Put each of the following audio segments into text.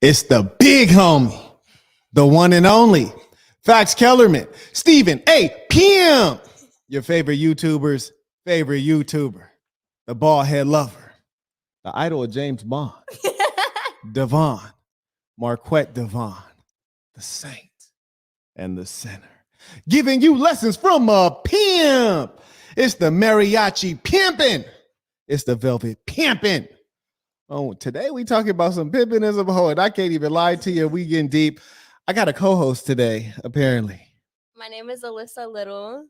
It's the big homie, the one and only, Fax Kellerman, Stephen A. Pimp, your favorite YouTuber's favorite YouTuber, the bald head lover, the idol of James Bond, Devon, Marquett Devon, the saint and the sinner, giving you lessons from a pimp. It's the mariachi pimping. It's the velvet pimping. Oh, today we talking about some pimping as a whole, and I can't even lie to you. We getting deep. I got a co-host today, apparently. My name is Alyssa Little.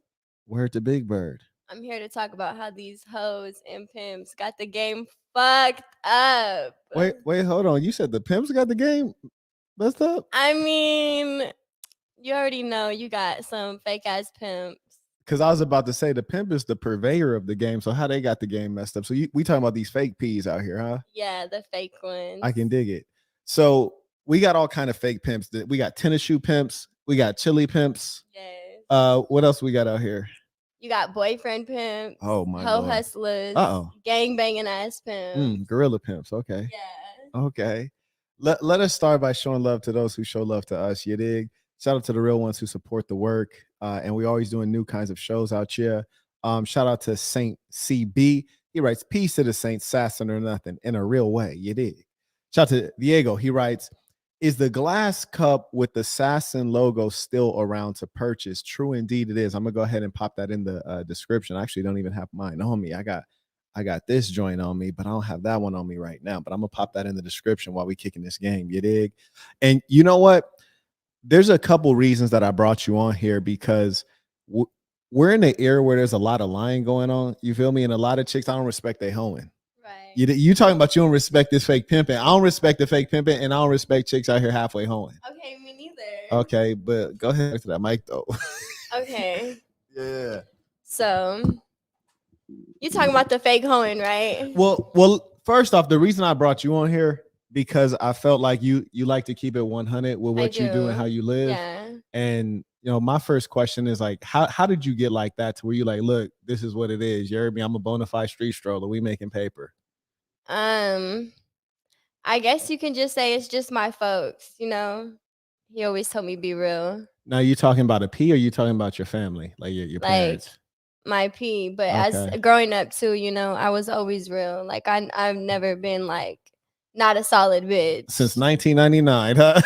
Word to Big Bird. I'm here to talk about how these hoes and pimps got the game fucked up. Wait, hold on. You said the pimps got the game messed up? I mean, you already know you got some fake ass pimps. Because I was about to say the pimp is the purveyor of the game. So how they got the game messed up? So we talking about these fake P's out here, huh? Yeah, the fake ones. I can dig it. So we got all kind of fake pimps. We got tennis shoe pimps. We got chili pimps. Yes. What else we got out here? You got boyfriend pimps. Oh my Hoe Lord. hustlers. Uh-oh. Gang banging ass pimps. Gorilla pimps. Okay. Yeah. Okay. Let us start by showing love to those who show love to us. You dig? Shout out to the real ones who support the work. And we always doing new kinds of shows out here. Shout out to Saint CB. He writes, peace to the saints, sassing or nothing in a real way. You dig? Shout out to Diego. He writes, is the glass cup with the Sasson logo still around to purchase? True, indeed it is. I'm gonna go ahead and pop that in the description. I actually don't even have mine on me. I got this joint on me, but I don't have that one on me right now. But I'm gonna pop that in the description while we kicking this game. You dig? And you know what? There's a couple reasons that I brought you on here because we're in an era where there's a lot of lying going on. You feel me? And a lot of chicks, I don't respect they hoeing. Right. You talking about you don't respect this fake pimping. I don't respect the fake pimping, and I don't respect chicks out here halfway hoeing. Okay, me neither. Okay, but go ahead to that mic though. Okay. Yeah. So you talking about the fake hoeing, right? Well, first off, the reason I brought you on here because I felt like you like to keep it 100 with what you do and how you live. Yeah. And you know, my first question is like, how did you get like that to where you like, look, this is what it is. You heard me. I'm a bona fide street stroller. We making paper. I guess you can just say it's just my folks. You know, he always told me be real. Now, you talking about a P or you talking about your family, like your parents? My P, but Okay. as growing up too, you know, I was always real. Like I've never been like not a solid bitch Since 1999, huh?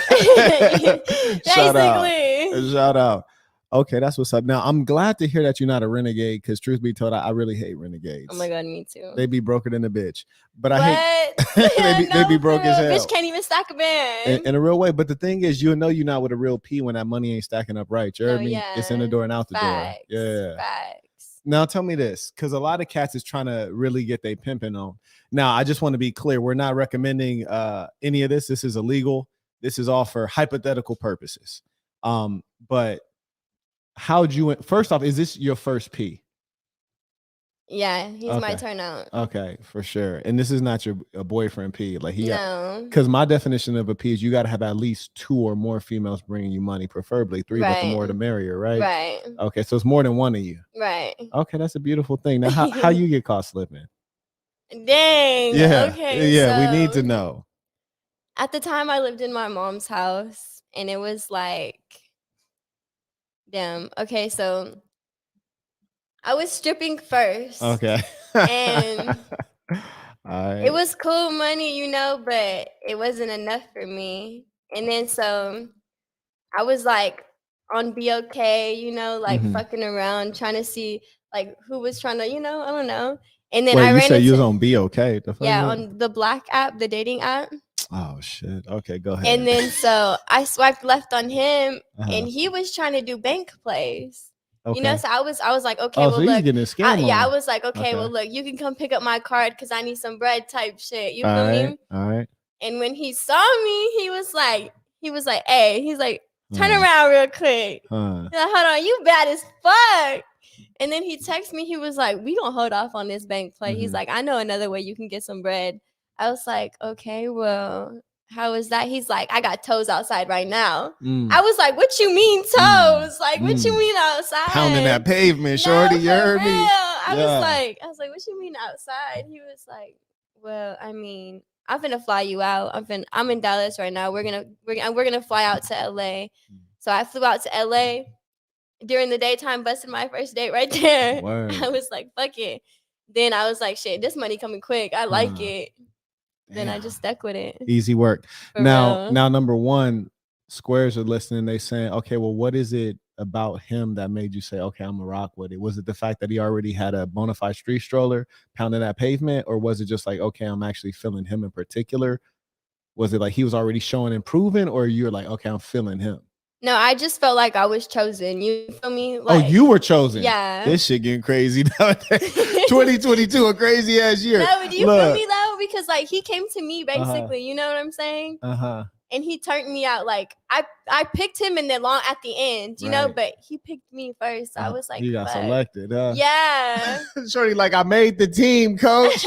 Basically. Shout out. Okay, that's what's up. Now, I'm glad to hear that you're not a renegade because truth be told, I really hate renegades. Oh my God, me too. They be broker than a bitch. But what? I hate they be broke as hell. Bitch can't even stack a band. In a real way. But the thing is, you'll know you're not with a real P when that money ain't stacking up right. You heard me? Yeah. It's in the door and out the Facts. door. Yeah. Facts. Now tell me this, because a lot of cats is trying to really get they pimping on. Now, I just want to be clear. We're not recommending any of this. This is illegal. This is all for hypothetical purposes. But how'd you, first off, is this your first P? Yeah, he's Okay. my turnout. Okay, for sure. And this is not your boyfriend P. Like No. because my definition of a P is you got to have at least 2 or more females bringing you money, preferably 3, but the more the merrier, right? Right. Okay, so it's more than one of you. Right. Okay, that's a beautiful thing. Now, how you get caught slipping? Dang. Yeah. Okay. Yeah, we need so to know. At the time, I lived in my mom's house, and it was like, damn. Okay, so I was stripping first. Okay. And all right. it was cool money, you know, but it wasn't enough for me. And then so I was like on BOK, you know, like fucking around, trying to see like who was trying to, you know, I don't know. And then I you ran said into, you was on BOK. on the Black app, the dating app. Oh shit. Okay, go ahead. And then so I swiped left on him, and he was trying to do bank plays. Okay. You know, so I was like, okay, Oh, well, so he's look, getting a scam yeah, I on. was like, okay, well, look, you can come pick up my card because I need some bread type shit. You feel me? All right. And when he saw me, he was like, hey, he's like, turn around real quick. He's like, hold on, you bad as fuck. And then he texted me, he was like, we gonna hold off on this bank play. He's like, I know another way you can get some bread. I was like, okay, well, how is that? He's like, I got toes outside right now. I was like, what you mean toes? Like, what you mean outside? Pounding that pavement, shorty. You heard me. I was like, what you mean outside? He was like, well, I mean, I'm finna fly you out. I'm in Dallas right now. We're gonna fly out to LA. So I flew out to LA during the daytime, busted my first date right there. Word. I was like, fuck it. Then I was like, shit, this money coming quick. I like it. Then I just stuck with it. Easy work. For Now, real. now, number one, squares are listening. They saying, okay, well, what is it about him that made you say, okay, I'm gonna rock with it? Was it the fact that he already had a bona fide street stroller pounding that pavement, or was it just like, okay, I'm actually feeling him in particular? Was it like he was already showing improving, or you're like, okay, I'm feeling him? No, I just felt like I was chosen. You feel me? Like, oh, you were chosen. Yeah. This shit getting crazy nowadays. 2022, a crazy ass year. No, do you feel me though? Because like he came to me basically. You know what I'm saying? And he turned me out. Like I picked him in the long at the end, you know, but he picked me first. So I was like, you got selected. Yeah. Shorty, like, I made the team, coach.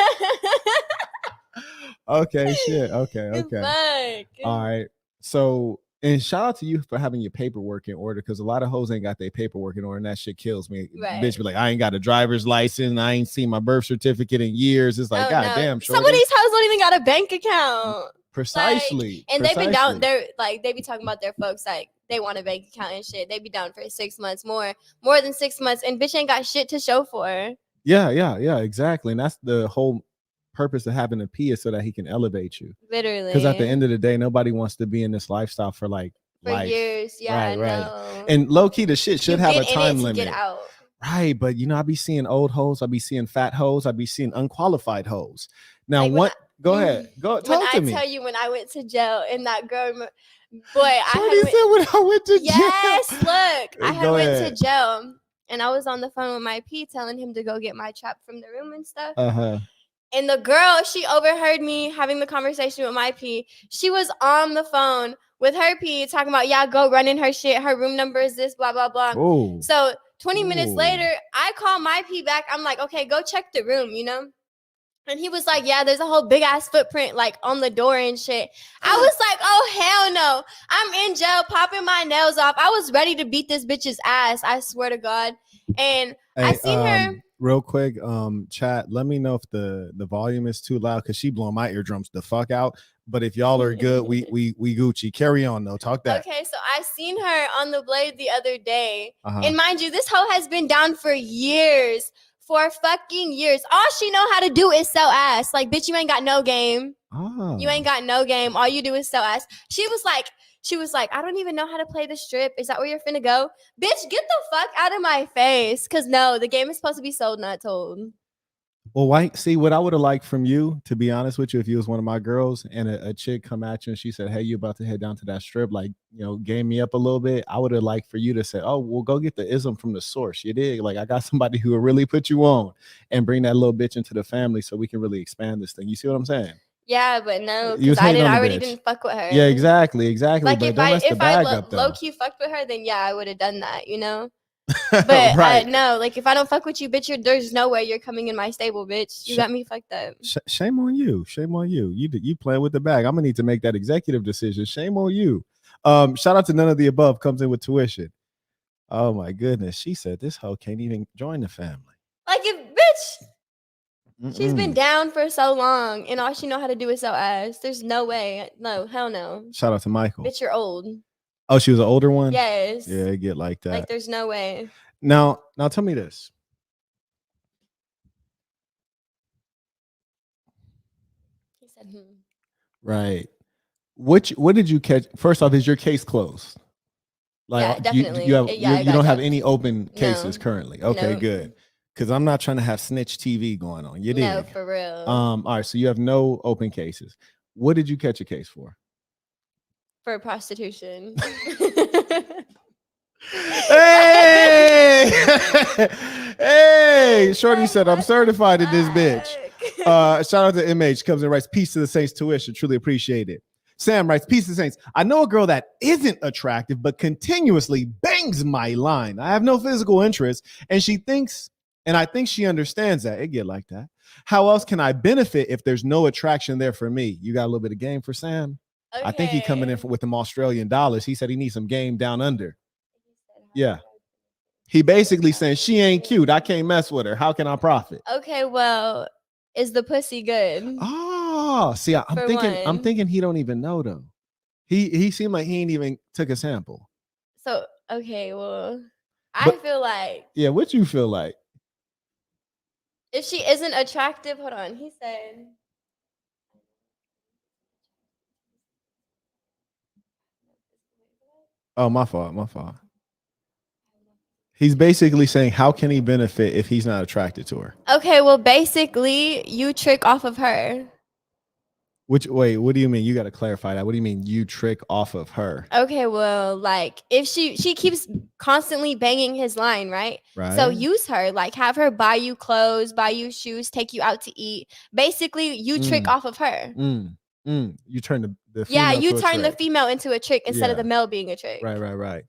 Okay, shit. Okay. All right. So, and shout out to you for having your paperwork in order, because a lot of hoes ain't got their paperwork in order, and that shit kills me. Right. Bitch be like, I ain't got a driver's license, I ain't seen my birth certificate in years. It's like, God damn, shorty. Some of these hoes don't even got a bank account. Precisely. Like, and they be down. They be talking about their folks like they want a bank account and shit. They be down for 6 months, more than 6 months, and bitch ain't got shit to show for. Yeah, exactly. And that's the whole purpose of having a P, is so that he can elevate you. Literally. Because at the end of the day, nobody wants to be in this lifestyle for years. Yeah, right. And low key, the shit should have a time limit. Get out. Right, but you know, I be seeing old hoes, I be seeing fat hoes, I be seeing unqualified hoes. Now, like go ahead, talk to me. I tell you, when I went to jail, and that girl, boy, when I went to jail. Yes, look, I went to jail, and I was on the phone with my P, telling him to go get my trap from the room and stuff. And the girl, she overheard me having the conversation with my P. She was on the phone with her P talking about, yeah, go running her shit. Her room number is this, blah, blah, blah. Ooh. So 20 minutes later, I call my P back. I'm like, okay, go check the room, you know? And he was like, yeah, there's a whole big ass footprint like on the door and shit. I was like, oh, hell no. I'm in jail, popping my nails off. I was ready to beat this bitch's ass. I swear to God. And I seen her. Real quick, chat, let me know if the volume is too loud, because she blowing my eardrums the fuck out. But if y'all are good, we Gucci. Carry on though. Talk that. Okay, so I seen her on the blade the other day. And mind you, this hoe has been down for years. For fucking years. All she know how to do is sell ass. Like, bitch, you ain't got no game. You ain't got no game. All you do is sell ass. She was like, I don't even know how to play the strip. Is that where you're finna go? Bitch, get the fuck out of my face. Cause no, the game is supposed to be sold, not told. Well, see, what I would have liked from you, to be honest with you, if you was one of my girls and a chick come at you and she said, hey, you about to head down to that strip, like, you know, game me up a little bit, I would have liked for you to say, oh, well, go get the ism from the source. You dig? Like, I got somebody who will really put you on and bring that little bitch into the family so we can really expand this thing. You see what I'm saying? Yeah, but no, because I already didn't fuck with her. Yeah, exactly. Like, but if I low-key fucked with her, then yeah, I would have done that, you know? But right. No, like, if I don't fuck with you, bitch, there's no way you're coming in my stable, bitch. You got me fucked up. Shame on you. You playing with the bag. I'm gonna need to make that executive decision. Shame on you. Shout out to None of the Above, comes in with tuition. Oh my goodness, she said this hoe can't even join the family. Like, if bitch, she's been down for so long, and all she know how to do is sell ass. There's no way. No, hell no. Shout out to Michael. Bitch, you're old. Oh, she was an older one? Yes. Yeah, it get like that. Like, there's no way. Now tell me this. He said, Right. What did you catch? First off, is your case closed? Like, yeah, definitely. You don't have any open cases currently. Okay, good. Because I'm not trying to have snitch TV going on. You did. No, for real. All right, so you have no open cases. What did you catch a case for? For prostitution. Hey, hey, Shorty said, I'm certified in this bitch. Shout out to MH, comes and writes, peace to the Saints tuition. Truly appreciate it. Sam writes, peace to the Saints. I know a girl that isn't attractive, but continuously bangs my line. I have no physical interest, and I think she understands that. It get like that. How else can I benefit if there's no attraction there for me? You got a little bit of game for Sam? Okay. I think he coming in with them Australian dollars. He said he needs some game down under. Yeah. He basically saying she ain't cute. I can't mess with her. How can I profit? Okay, well, is the pussy good? Oh, Oh, see, I'm For thinking one. he don't even know though. He seemed like he ain't even took a sample. So okay, well, I But feel like yeah, what you feel like? if she isn't attractive, hold on. He said, Oh, my fault, my fault. He's basically saying, how can he benefit if he's not attracted to her? okay, well, basically, you trick off of her. Wait, what do you mean? You got to clarify that. What do you mean you trick off of her? Okay, well, like if she keeps constantly banging his line, right? So Right? use her, like have her buy you clothes, buy you shoes, take you out to eat. Basically, you trick off of her. You turn the Yeah, female you to a turn the trick. female into a trick instead of Yeah. the male being a trick. Right.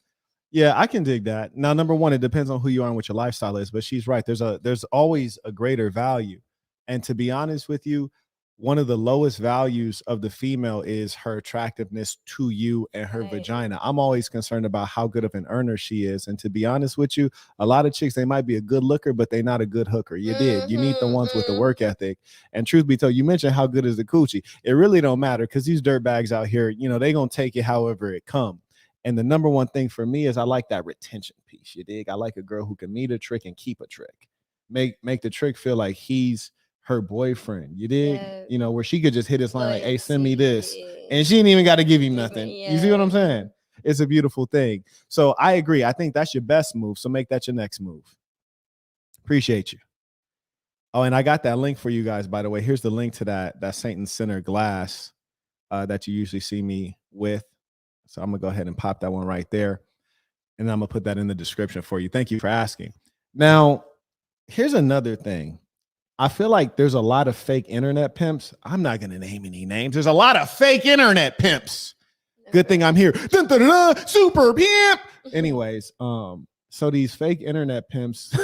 Yeah, I can dig that. Now, number one, it depends on who you are and what your lifestyle is, but she's right. There's always a greater value. And to be honest with you, one of the lowest values of the female is her attractiveness to you and her Right. vagina. I'm always concerned about how good of an earner she is. And to be honest with you, a lot of chicks, they might be a good looker, but they're not a good hooker. You dig? You need the ones with the work ethic. And truth be told, you mentioned how good is the coochie. It really don't matter because these dirtbags out here, you know, they gonna take it however it comes. And the number one thing for me is I like that retention piece. You dig? I like a girl who can meet a trick and keep a trick. Make the trick feel like he's her boyfriend. You dig? Yeah. You know, where she could just hit his line like, hey, send me this. And she ain't even got to give him nothing. You see what I'm saying? It's a beautiful thing. So I agree. I think that's your best move. So make that your next move. Appreciate you. Oh, and I got that link for you guys, by the way. Here's the link to that Saint and Sinner glass that you usually see me with. So I'm gonna go ahead and pop that one right there. And I'm gonna put that in the description for you. Thank you for asking. Now, here's another thing. I feel like there's a lot of fake internet pimps. I'm not gonna name any names. There's a lot of fake internet pimps. Good thing I'm here. Dun, dun, dun, dun, super pimp. Anyways, so these fake internet pimps,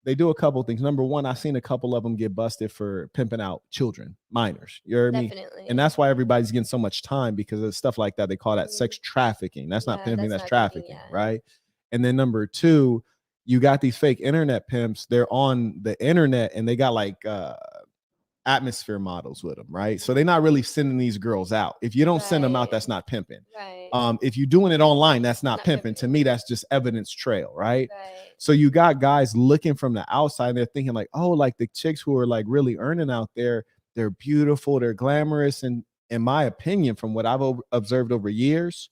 they do a couple things. Number one, I've seen a couple of them get busted for pimping out children, minors. You heard me? Definitely. And that's why everybody's getting so much time because of stuff like that. They call that sex trafficking. That's not pimping, that's trafficking, right? And then number two, you got these fake internet pimps. They're on the internet and they got like atmosphere models with them, right? So they're not really sending these girls out. If you don't send them out, that's not pimping. Right. If you're doing it online, that's not pimping. To me, that's just evidence trail, right? So you got guys looking from the outside, they're thinking like, oh, like the chicks who are like really earning out there, they're beautiful, they're glamorous. And in my opinion, from what I've observed over years,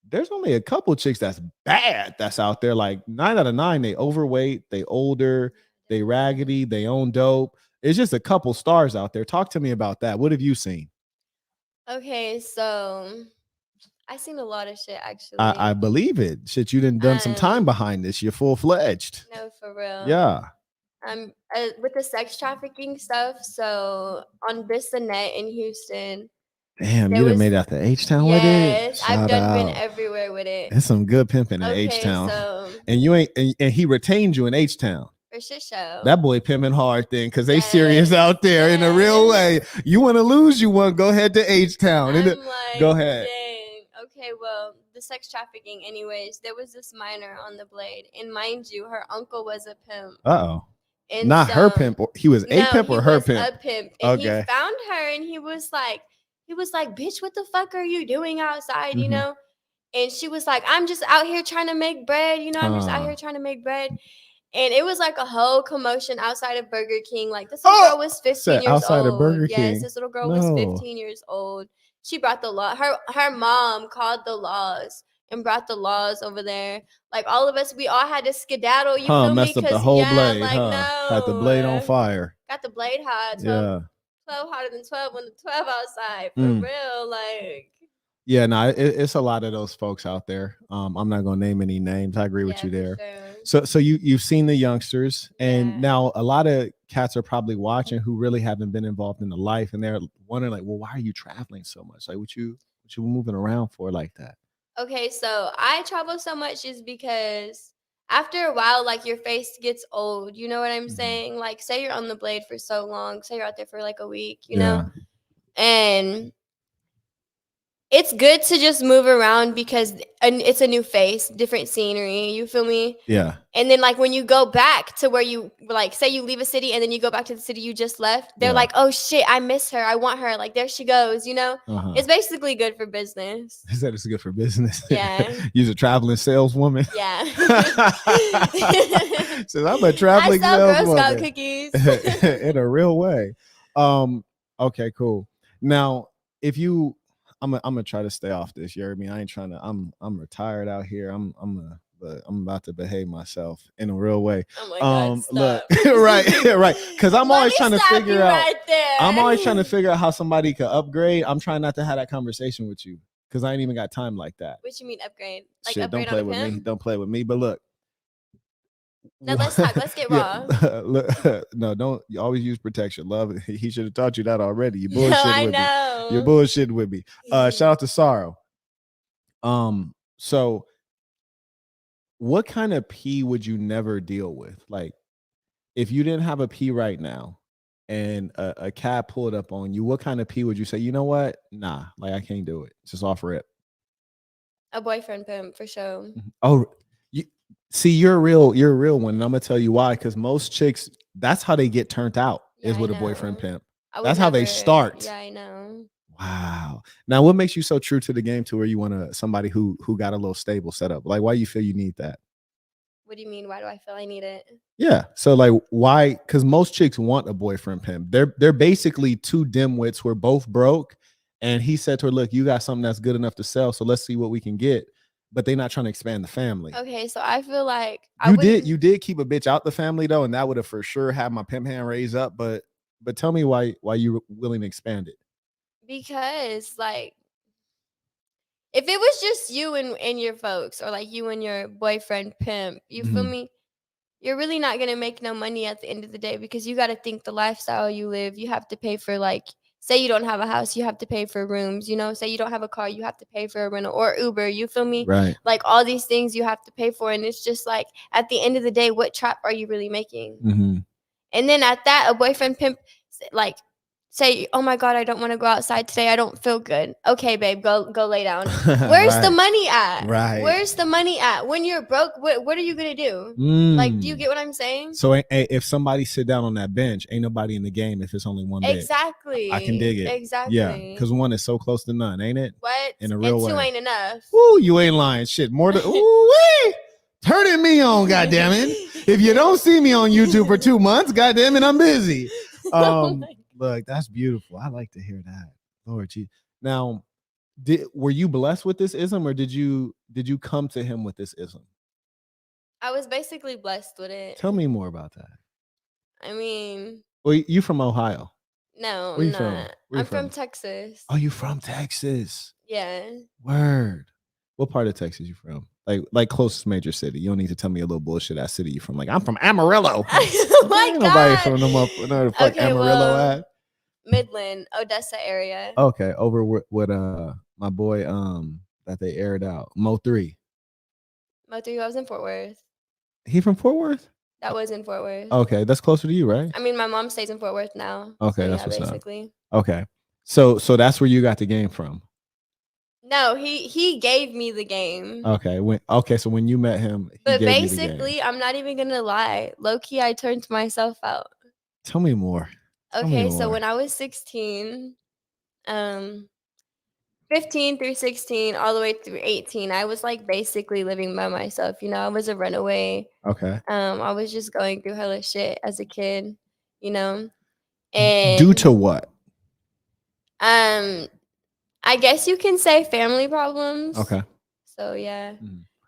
there's only a couple chicks that's bad that's out there. Like 9 out of 9, they overweight, they older, they raggedy, they own dope. It's just a couple stars out there. Talk to me about that. What have you seen? Okay, so I seen a lot of shit actually. I believe it. Shit, you done some time behind this. You're full-fledged. No, for real. Yeah. With the sex trafficking stuff. So on Bissonnette in Houston. Damn, you done made out to H-Town with it? Yes, I've been everywhere with it. There's some good pimping in H-Town. So, and you ain't and he retained you in H-Town. For shit show. That boy pimping hard then, because they serious out there in a real way. You want to lose, you want go ahead to H-Town. Like, go ahead. Dang. Okay, well, the sex trafficking anyways, there was this minor on the blade. And mind you, her uncle was a pimp. Uh-oh. And not her pimp. He was a pimp or her pimp? A pimp. And he found her and he was like, bitch, what the fuck are you doing outside, you know? And she was like, I'm just out here trying to make bread, you know, I'm just out here trying to make bread. And it was like a whole commotion outside of Burger King. Like this little girl was 15 years outside old. Of Burger King. Yes, this little girl was 15 years old. She brought the law. Her mom called the laws and brought the laws over there. Like all of us, we all had to skedaddle. You feel me? Messed up the whole blade. Like no, had the blade on fire. Got the blade hot. 12 hotter than 12 when the 12 outside. For real, like. Yeah, no, it's a lot of those folks out there. I'm not gonna name any names. I agree with you there. Sure. So you've seen the youngsters, and now a lot of cats are probably watching who really haven't been involved in the life, and they're wondering like, well, why are you traveling so much? Like, what you moving around for like that? Okay, so I travel so much is because after a while, like your face gets old. You know what I'm saying? Like, say you're on the blade for so long, say you're out there for like a week, you know, and it's good to just move around because it's a new face, different scenery. You feel me? Yeah. And then like when you go back to where you like, say you leave a city and then you go back to the city you just left, they're like, oh shit, I miss her. I want her. Like there she goes, you know? It's basically good for business. He said it's good for business. Yeah. You're a traveling saleswoman. Yeah. So I'm a traveling I sell Girl saleswoman. Scout cookies. In a real way. Okay, cool. Now, if you I'm gonna try to stay off this. You heard me? I ain't trying to. I'm retired out here. I'm about to behave myself in a real way. Oh my God, look, right. Because I'm always trying to figure out. Right there. I'm always trying to figure out how somebody could upgrade. I'm trying not to have that conversation with you because I ain't even got time like that. What you mean upgrade? Like shit, upgrade don't play on with him? me. Don't play with me. But look. No, let's talk. Let's get raw. No, don't. You always use protection. Love. He should have taught you that already. You bullshitting I with know. me. You're bullshitting with me. Shout out to Sorrow. So what kind of P would you never deal with? Like, if you didn't have a P right now and a cab pulled up on you, what kind of P would you say, you know what? Nah, like I can't do it. It's just off rip. A boyfriend pimp for sure. Oh, see, you're a real one. And I'm gonna tell you why. Because most chicks, that's how they get turned out, is with a boyfriend pimp. That's how they start. Yeah, I know. Wow. Now, what makes you so true to the game to where you want somebody who got a little stable setup? Like, why you feel you need that? What do you mean? Why do I feel I need it? Yeah. So like, why? Because most chicks want a boyfriend pimp. They're basically two dimwits who are both broke. And he said to her, look, you got something that's good enough to sell. So let's see what we can get. But they're not trying to expand the family. Okay, so I feel like you did keep a bitch out the family though, and that would have for sure had my pimp hand raised up. But tell me why you were willing to expand it. Because like, if it was just you and your folks, or like you and your boyfriend pimp, you feel me? You're really not gonna make no money at the end of the day because you got to think the lifestyle you live. You have to pay for, like, say you don't have a house, you have to pay for rooms. You know, say you don't have a car, you have to pay for a rental or Uber. You feel me? Right. Like all these things you have to pay for, and it's just like at the end of the day, what trap are you really making? And then at that, a boyfriend pimp, like, say, oh my God, I don't want to go outside today. I don't feel good. Okay, babe, go lay down. Where's the money at? Right. Where's the money at? When you're broke, what are you going to do? Like, do you get what I'm saying? So if somebody sit down on that bench, ain't nobody in the game if it's only one bitch. Exactly. I can dig it. Exactly. Yeah, because one is so close to none, ain't it? What? In a real way. And two ain't enough. Ooh, you ain't lying. Shit, more than, ooh, wee! Turning me on, goddammit. If you don't see me on YouTube for 2 months, goddammit, I'm busy. Look, that's beautiful. I like to hear that. Lord, gee. Now, were you blessed with this ism, or did you come to him with this ism? I was basically blessed with it. Tell me more about that. I mean, well, you from Ohio? No, I'm not. I'm from Texas. Oh, you from Texas? Yeah. Word. What part of Texas you from? Like closest major city. You don't need to tell me a little bullshit ass city you from. Like, I'm from Amarillo. Oh my God. Nobody from them up. No, the fuck Amarillo at? Midland, Odessa area. Okay, over with my boy that they aired out. Mo3. Mo3 was in Fort Worth. He from Fort Worth? That was in Fort Worth. Okay, that's closer to you, right? I mean, my mom stays in Fort Worth now. Okay, so that's yeah, what's basically. Up. Okay, so that's where you got the game from. No, he gave me the game. Okay, so when you met him, but basically, I'm not even gonna lie. Low key, I turned myself out. Tell me more. Okay, so when I was 16, 15 through 16, all the way through 18, I was like basically living by myself. You know, I was a runaway. Okay. I was just going through hella shit as a kid. You know, and due to what? I guess you can say family problems. Okay. So yeah.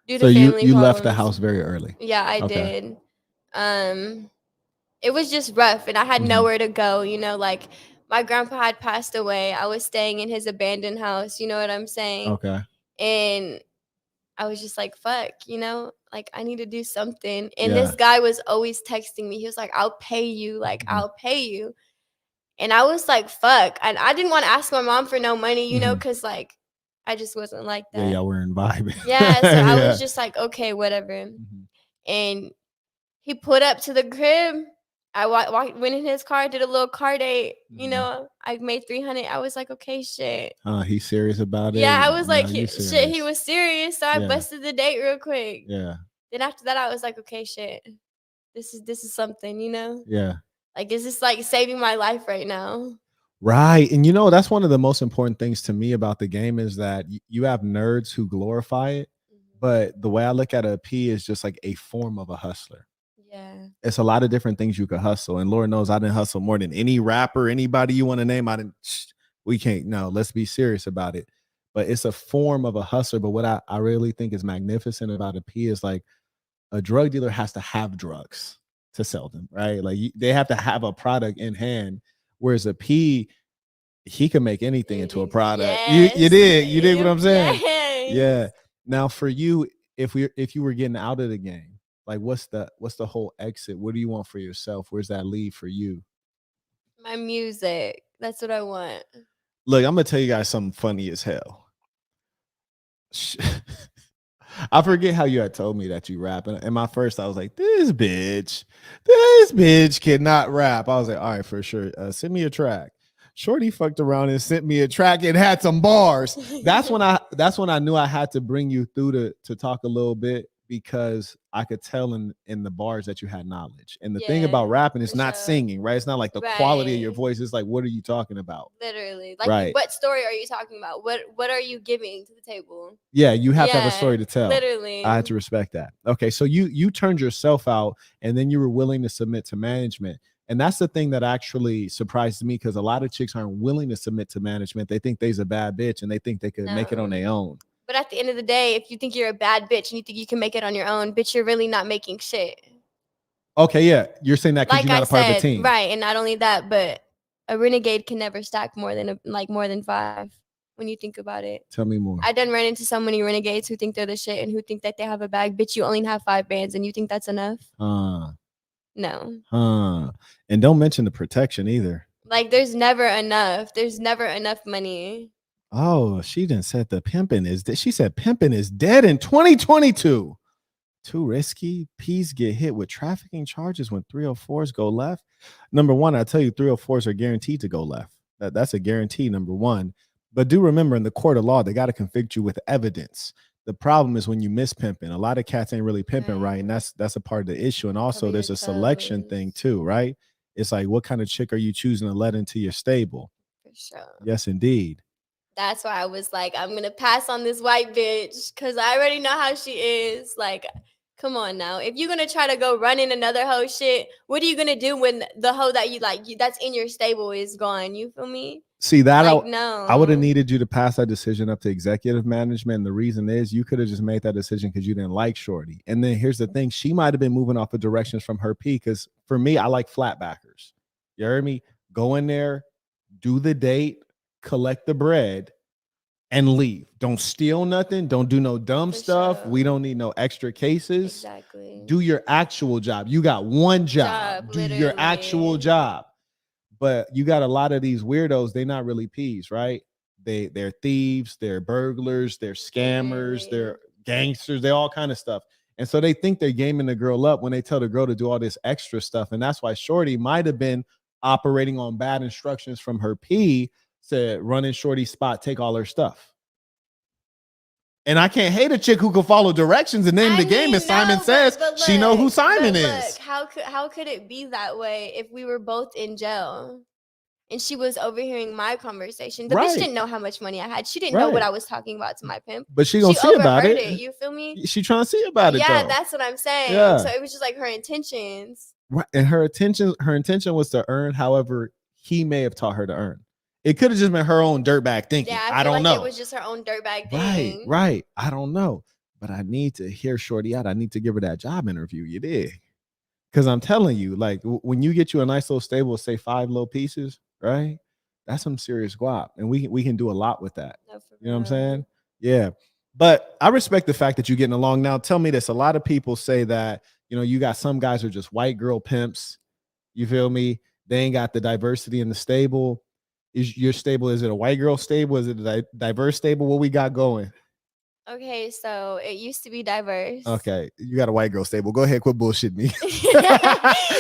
Due to family problems. You left the house very early. Yeah, I did. It was just rough, and I had nowhere to go. You know, like my grandpa had passed away. I was staying in his abandoned house. You know what I'm saying? Okay. And I was just like, fuck, you know, like I need to do something. And this guy was always texting me. He was like, I'll pay you. Like, I'll pay you. And I was like, fuck. And I didn't want to ask my mom for no money, you know, because like I just wasn't like that. Yeah, we're in vibe. Yeah, so I was just like, okay, whatever. And he put up to the crib, I went in his car, did a little car date. You Mhm. know, I made 300. I was like, okay, shit. He's serious about it. Yeah, I was like, you shit, he serious. was serious. So I Yeah. busted the date real quick. Yeah. Then after that, I was like, okay, shit, this is something, you know? Yeah. Like, is this like saving my life right now? Right. And you know, that's one of the most important things to me about the game is that you have nerds who glorify it. But the way I look at a P is just like a form of a hustler. Yeah. It's a lot of different things you could hustle. And Lord knows I didn't hustle more than any rapper, anybody you want to name. We can't. No, let's be serious about it. But it's a form of a hustler. But what I really think is magnificent about a P is like a drug dealer has to have drugs to sell them, right? Like they have to have a product in hand. Whereas a P, he can make anything into a product. Yes. You did what I'm saying? Yes. Yeah. Now for you, if you were getting out of the game, like what's the whole exit? What do you want for yourself? Where's that lead for you? My music. That's what I want. Look, I'm gonna tell you guys something funny as hell. I forget how you had told me that you rap. And my first, I was like, this bitch cannot rap. I was like, all right, for sure. Send me a track. Shorty fucked around and sent me a track and had some bars. That's when I knew I had to bring you through to talk a little bit because I could tell in the bars that you had knowledge. And the thing about rapping is not singing, right? It's not like the quality of your voice. It's like, what are you talking about? Literally. Like what story are you talking about? What are you giving to the table? Yeah, you have to have a story to tell. Literally. I had to respect that. Okay, so you turned yourself out and then you were willing to submit to management. And that's the thing that actually surprised me because a lot of chicks aren't willing to submit to management. They think they's a bad bitch and they think they could make it on their own. But at the end of the day, if you think you're a bad bitch and you think you can make it on your own, bitch, you're really not making shit. Okay, yeah. You're saying that because you're not a part of the team. Right. And not only that, but a renegade can never stack more than 5 when you think about it. Tell me more. I done run into so many renegades who think they're the shit and who think that they have a bag. Bitch, you only have 5 bands and you think that's enough? No. And don't mention the protection either. Like there's never enough. There's never enough money. Oh, she didn't said the pimping is dead. She said pimping is dead in 2022. Too risky. P's get hit with trafficking charges when 304s go left. Number one, I tell you, 304s are guaranteed to go left. That's a guarantee, number one. But do remember, in the court of law, they got to convict you with evidence. The problem is when you miss pimping. A lot of cats ain't really pimping right, and that's a part of the issue. And also, there's a selection thing too, right? It's like, what kind of chick are you choosing to let into your stable? For sure. Yes, indeed. That's why I was like, I'm gonna pass on this white bitch because I already know how she is. Like, come on now. If you're gonna try to go run in another hoe shit, what are you gonna do when the hoe that you like that's in your stable is gone? You feel me? See that like, no. I would have needed you to pass that decision up to executive management. And the reason is you could have just made that decision because you didn't like Shorty. And then here's the thing: she might have been moving off of directions from her P. Because for me, I like flatbackers. You heard me? Go in there, do the date, collect the bread, and leave. Don't steal nothing. Don't do no dumb stuff. Sure. We don't need no extra cases. Exactly. Do your actual job. You got one job. Do literally. your actual job. But you got a lot of these weirdos. They're not really P's, right? They're thieves. They're burglars. They're scammers. They're gangsters. They're all kind of stuff. And so they think they're gaming the girl up when they tell the girl to do all this extra stuff. And that's why Shorty might have been operating on bad instructions from her P. Said, run in Shorty's spot, take all her stuff. And I can't hate a chick who can follow directions and name the game. As Simon says, but look, she know who Simon is. How could it be that way if we were both in jail and she was overhearing my conversation? The bitch didn't know how much money I had. She didn't know what I was talking about to my pimp. But she gonna see about it. You feel me? She trying to see about it. Yeah, though. That's what I'm saying. Yeah. So it was just like her intentions. Right. And her intention was to earn. However, he may have taught her to earn. It could have just been her own dirtbag thinking. Yeah, I don't know. It was just her own dirtbag thing. Right. I don't know. But I need to hear Shorty out. I need to give her that job interview. You did. Because I'm telling you, like, when you get you a nice little stable, say 5 little pieces, right? That's some serious guap. And we can do a lot with that. You know what I'm saying? Yeah. But I respect the fact that you're getting along. Now, tell me this. A lot of people say that, you got some guys who are just white girl pimps. You feel me? They ain't got the diversity in the stable. Is your stable, is it a white girl stable? Is it a diverse stable? What we got going? Okay, so it used to be diverse. Okay, you got a white girl stable. Go ahead, quit bullshitting me.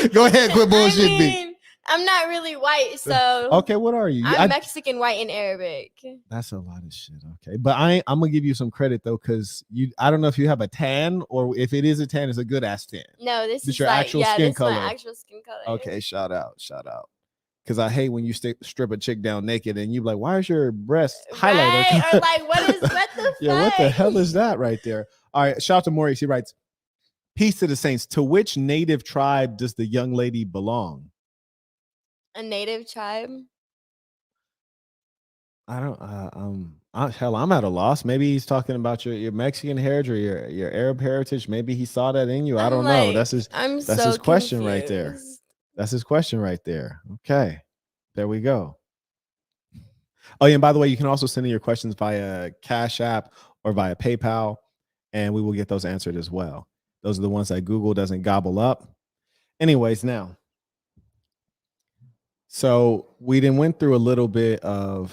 Go ahead, quit bullshitting me. I'm not really white, so okay, what are you? I'm Mexican, white, and Arabic. That's a lot of shit. Okay, but I'm gonna give you some credit though, because I don't know if you have a tan or if it is a tan, it's a good ass tan. No, this is your like, actual skin this color. Is my actual skin color. Okay, shout out. Because I hate when you strip a chick down naked and you be like, why is your breast highlighter? Right? Or like, what the fuck? Yeah, what the hell is that right there? All right, shout out to Maurice. He writes, peace to the saints. To which native tribe does the young lady belong? A native tribe? I don't, hell, I'm at a loss. Maybe he's talking about your Mexican heritage or your Arab heritage. Maybe he saw that in you. I don't know. That's his question confused. right there. That's his question right there. Okay. There we go. Oh, yeah, and by the way, you can also send in your questions via Cash App or via PayPal, and we will get those answered as well. Those are the ones that Google doesn't gobble up. Anyways, now, so we then went through a little bit of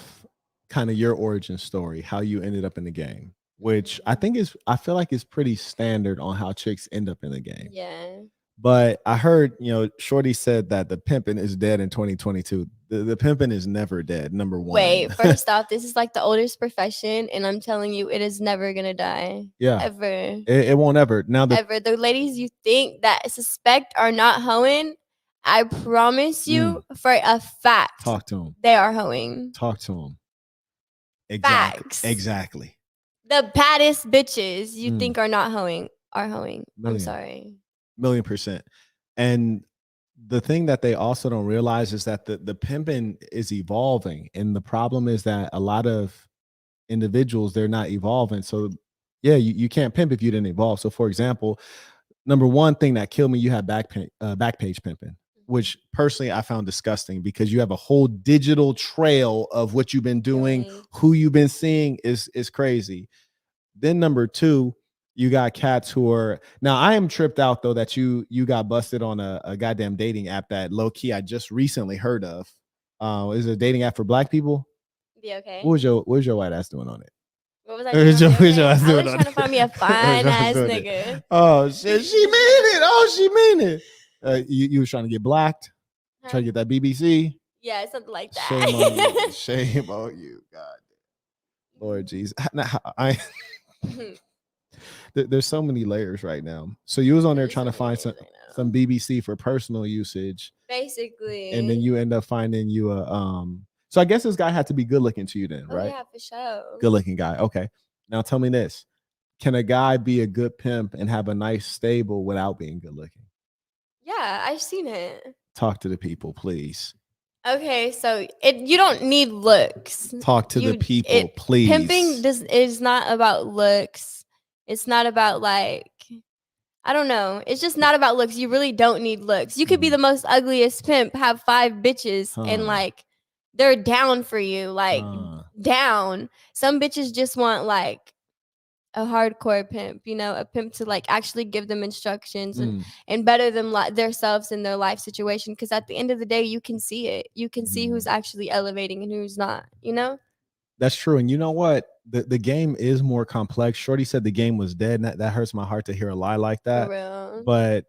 kind of your origin story, how you ended up in the game, which I feel like is pretty standard on how chicks end up in the game. Yeah. But I heard, Shorty said that the pimping is dead in 2022. The pimping is never dead, number one. Wait, first off, this is like the oldest profession, and I'm telling you, it is never gonna die. Yeah. Ever. It won't ever. Now ever. The ladies you think that suspect are not hoeing, I promise you for a fact. Talk to them. They are hoeing. Talk to them. Exactly. Facts. Exactly. The baddest bitches you think are not hoeing are hoeing. I'm sorry. 1,000,000%. And the thing that they also don't realize is that the pimping is evolving. And the problem is that a lot of individuals, they're not evolving. So yeah, you can't pimp if you didn't evolve. So for example, number one thing that killed me, you had back page pimping, which personally I found disgusting because you have a whole digital trail of what you've been doing, who you've been seeing is crazy. Then number two, you got cats who are now. I am tripped out though that you got busted on a goddamn dating app that low key I just recently heard of. Is it a dating app for black people? Be okay. What was your white ass doing on it? What was I doing? I was trying to find me a fine ass nigga. Oh shit, she mean it. Oh, she mean it. You was trying to get blacked, trying to get that BBC. Yeah, something like that. Shame on you. Shame on you. God, Lord Jesus. There's so many layers right now. So you was on there trying to find some BBC for personal usage, basically, and then you end up finding you a So I guess this guy had to be good looking to you then, right? Yeah, for sure. Good looking guy. Okay. Now tell me this: can a guy be a good pimp and have a nice stable without being good looking? Yeah, I've seen it. Talk to the people, please. Okay, so you don't need looks. Talk to the people, please. Pimping is not about looks. It's not about like, I don't know. It's just not about looks. You really don't need looks. You could be the most ugliest pimp, have 5 bitches, and like they're down for you, like down. Some bitches just want like a hardcore pimp, a pimp to like actually give them instructions and better them themselves in their life situation. Because at the end of the day, you can see it. You can see who's actually elevating and who's not, That's true. And you know what? The game is more complex. Shorty said the game was dead. And that hurts my heart to hear a lie like that. For real. But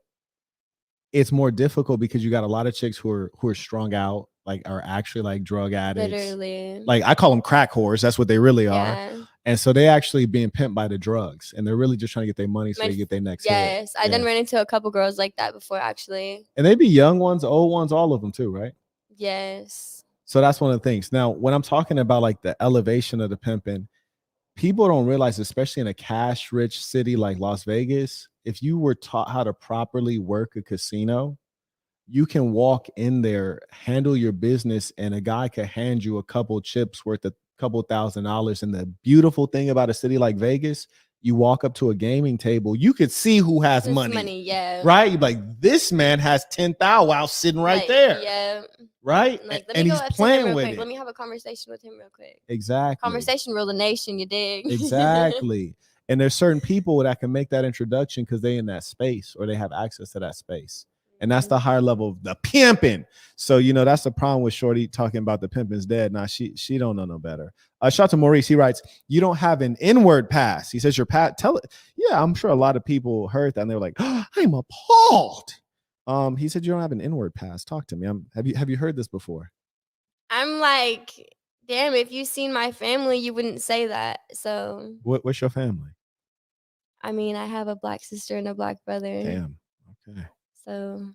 it's more difficult because you got a lot of chicks who are strung out, like are actually like drug addicts. Literally. Like I call them crack whores. That's what they really are. Yeah. And so they actually being pimped by the drugs, and they're really just trying to get their money so they get their next hit. Yes, I done ran into a couple girls like that before, actually. And they be young ones, old ones, all of them too, right? Yes. So that's one of the things. Now, when I'm talking about like the elevation of the pimping, people don't realize, especially in a cash-rich city like Las Vegas, if you were taught how to properly work a casino, you can walk in there, handle your business, and a guy could hand you a couple chips worth of couple $1,000. And the beautiful thing about a city like Vegas, you walk up to a gaming table, you could see who has money. Yeah. Right? You're like, this man has 10,000 sitting right there. Yeah. Right? Like, and he's playing with it. Let me have a conversation with him real quick. Exactly. Conversation rule the nation, you dig? Exactly. And there's certain people that can make that introduction because they in that space or they have access to that space. And that's the higher level of the pimping. So, you know, that's the problem with Shorty talking about the pimping's dead. Nah, she don't know no better. Shout out to Maurice. He writes, you don't have an inward pass. He says, your pat, tell it. Yeah, I'm sure a lot of people heard that and they were like, oh, I'm appalled. He said, you don't have an inward pass. Talk to me. Have you heard this before? I'm like, damn, if you seen my family, you wouldn't say that. So What's your family? I mean, I have a black sister and a black brother. Damn. Okay. So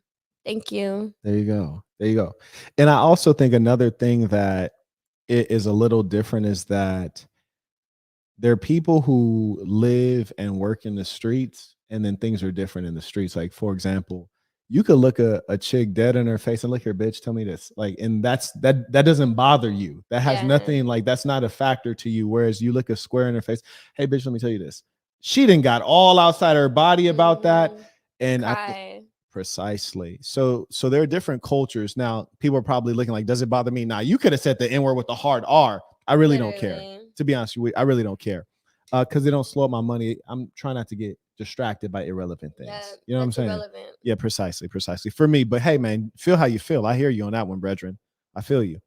thank you. There you go. There you go. And I also think another thing that it is a little different is that there are people who live and work in the streets, and then things are different in the streets. Like, for example, you could look a chick dead in her face and look, her bitch, tell me this. Like, and that doesn't bother you. That has nothing, like, that's not a factor to you. Whereas you look a square in her face, hey bitch, let me tell you this. She done got all outside her body about that. And precisely. So there are different cultures. Now, people are probably looking like, does it bother me? Now, you could have said the N word with the hard R. I really don't care. To be honest with you, I really don't care. Because they don't slow up my money. I'm trying not to get distracted by irrelevant things. Yeah, you know what I'm saying? Irrelevant. Yeah, precisely for me. But hey, man, feel how you feel. I hear you on that one, brethren. I feel you.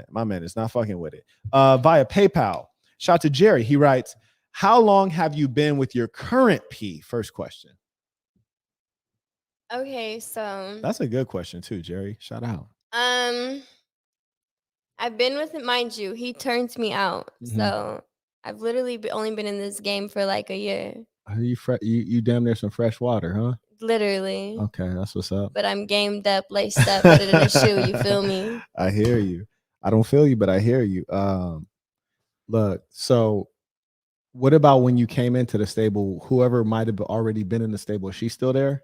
My man is not fucking with it. Via PayPal. Shout out to Jerry. He writes, how long have you been with your current P? First question. Okay, so that's a good question too, Jerry. Shout out. I've been with him, mind you, he turns me out. So I've literally only been in this game for like a year. Are you damn near some fresh water, huh? Literally. Okay, that's what's up. But I'm gamed up, laced up, put it in a shoe. You feel me? I hear you. I don't feel you, but I hear you. Look, so what about when you came into the stable? Whoever might have already been in the stable, is she still there?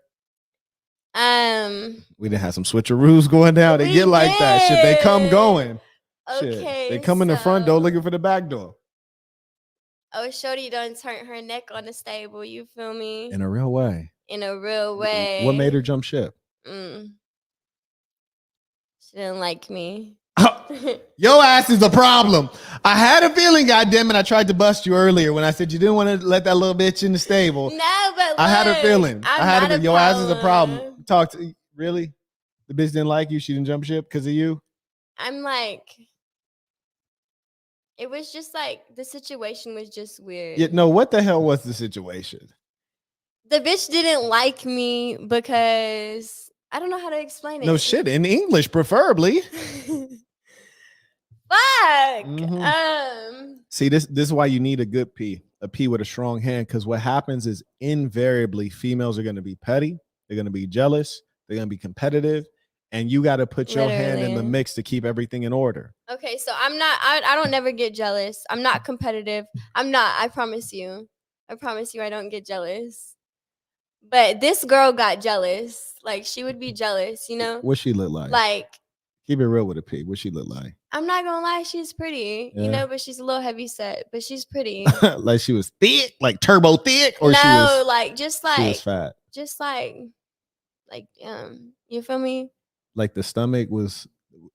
We didn't have some switcheroos going down. They get like that. Should they come going? Okay, they come in the front door looking for the back door. Oh, Shorty done turned her neck on the stable. You feel me? In a real way. In a real way. What made her jump ship? She didn't like me. Your ass is a problem. I had a feeling, goddammit, I tried to bust you earlier when I said you didn't want to let that little bitch in the stable. No, but look, I had a feeling. Your ass is a problem. Talk to really? The bitch didn't like you? She didn't jump ship because of you? I'm like, it was just like, the situation was just weird. Yeah, no, what the hell was the situation? The bitch didn't like me because I don't know how to explain it. No shit, in English, preferably. Fuck. See, this is why you need a good P, a P with a strong hand, because what happens is invariably females are going to be petty, they're going to be jealous, they're going to be competitive, and you got to put your hand in the mix to keep everything in order. Okay, so I don't never get jealous. I'm not competitive. I promise you. I don't get jealous. But this girl got jealous. Like, she would be jealous, you know? What she look like? Like, keep it real with a P. What she look like? I'm not gonna lie, she's pretty, you know, but she's a little heavy set, but she's pretty. Like she was thick, like turbo thick, or no, she was like just like she was fat. Just like you feel me? Like the stomach was.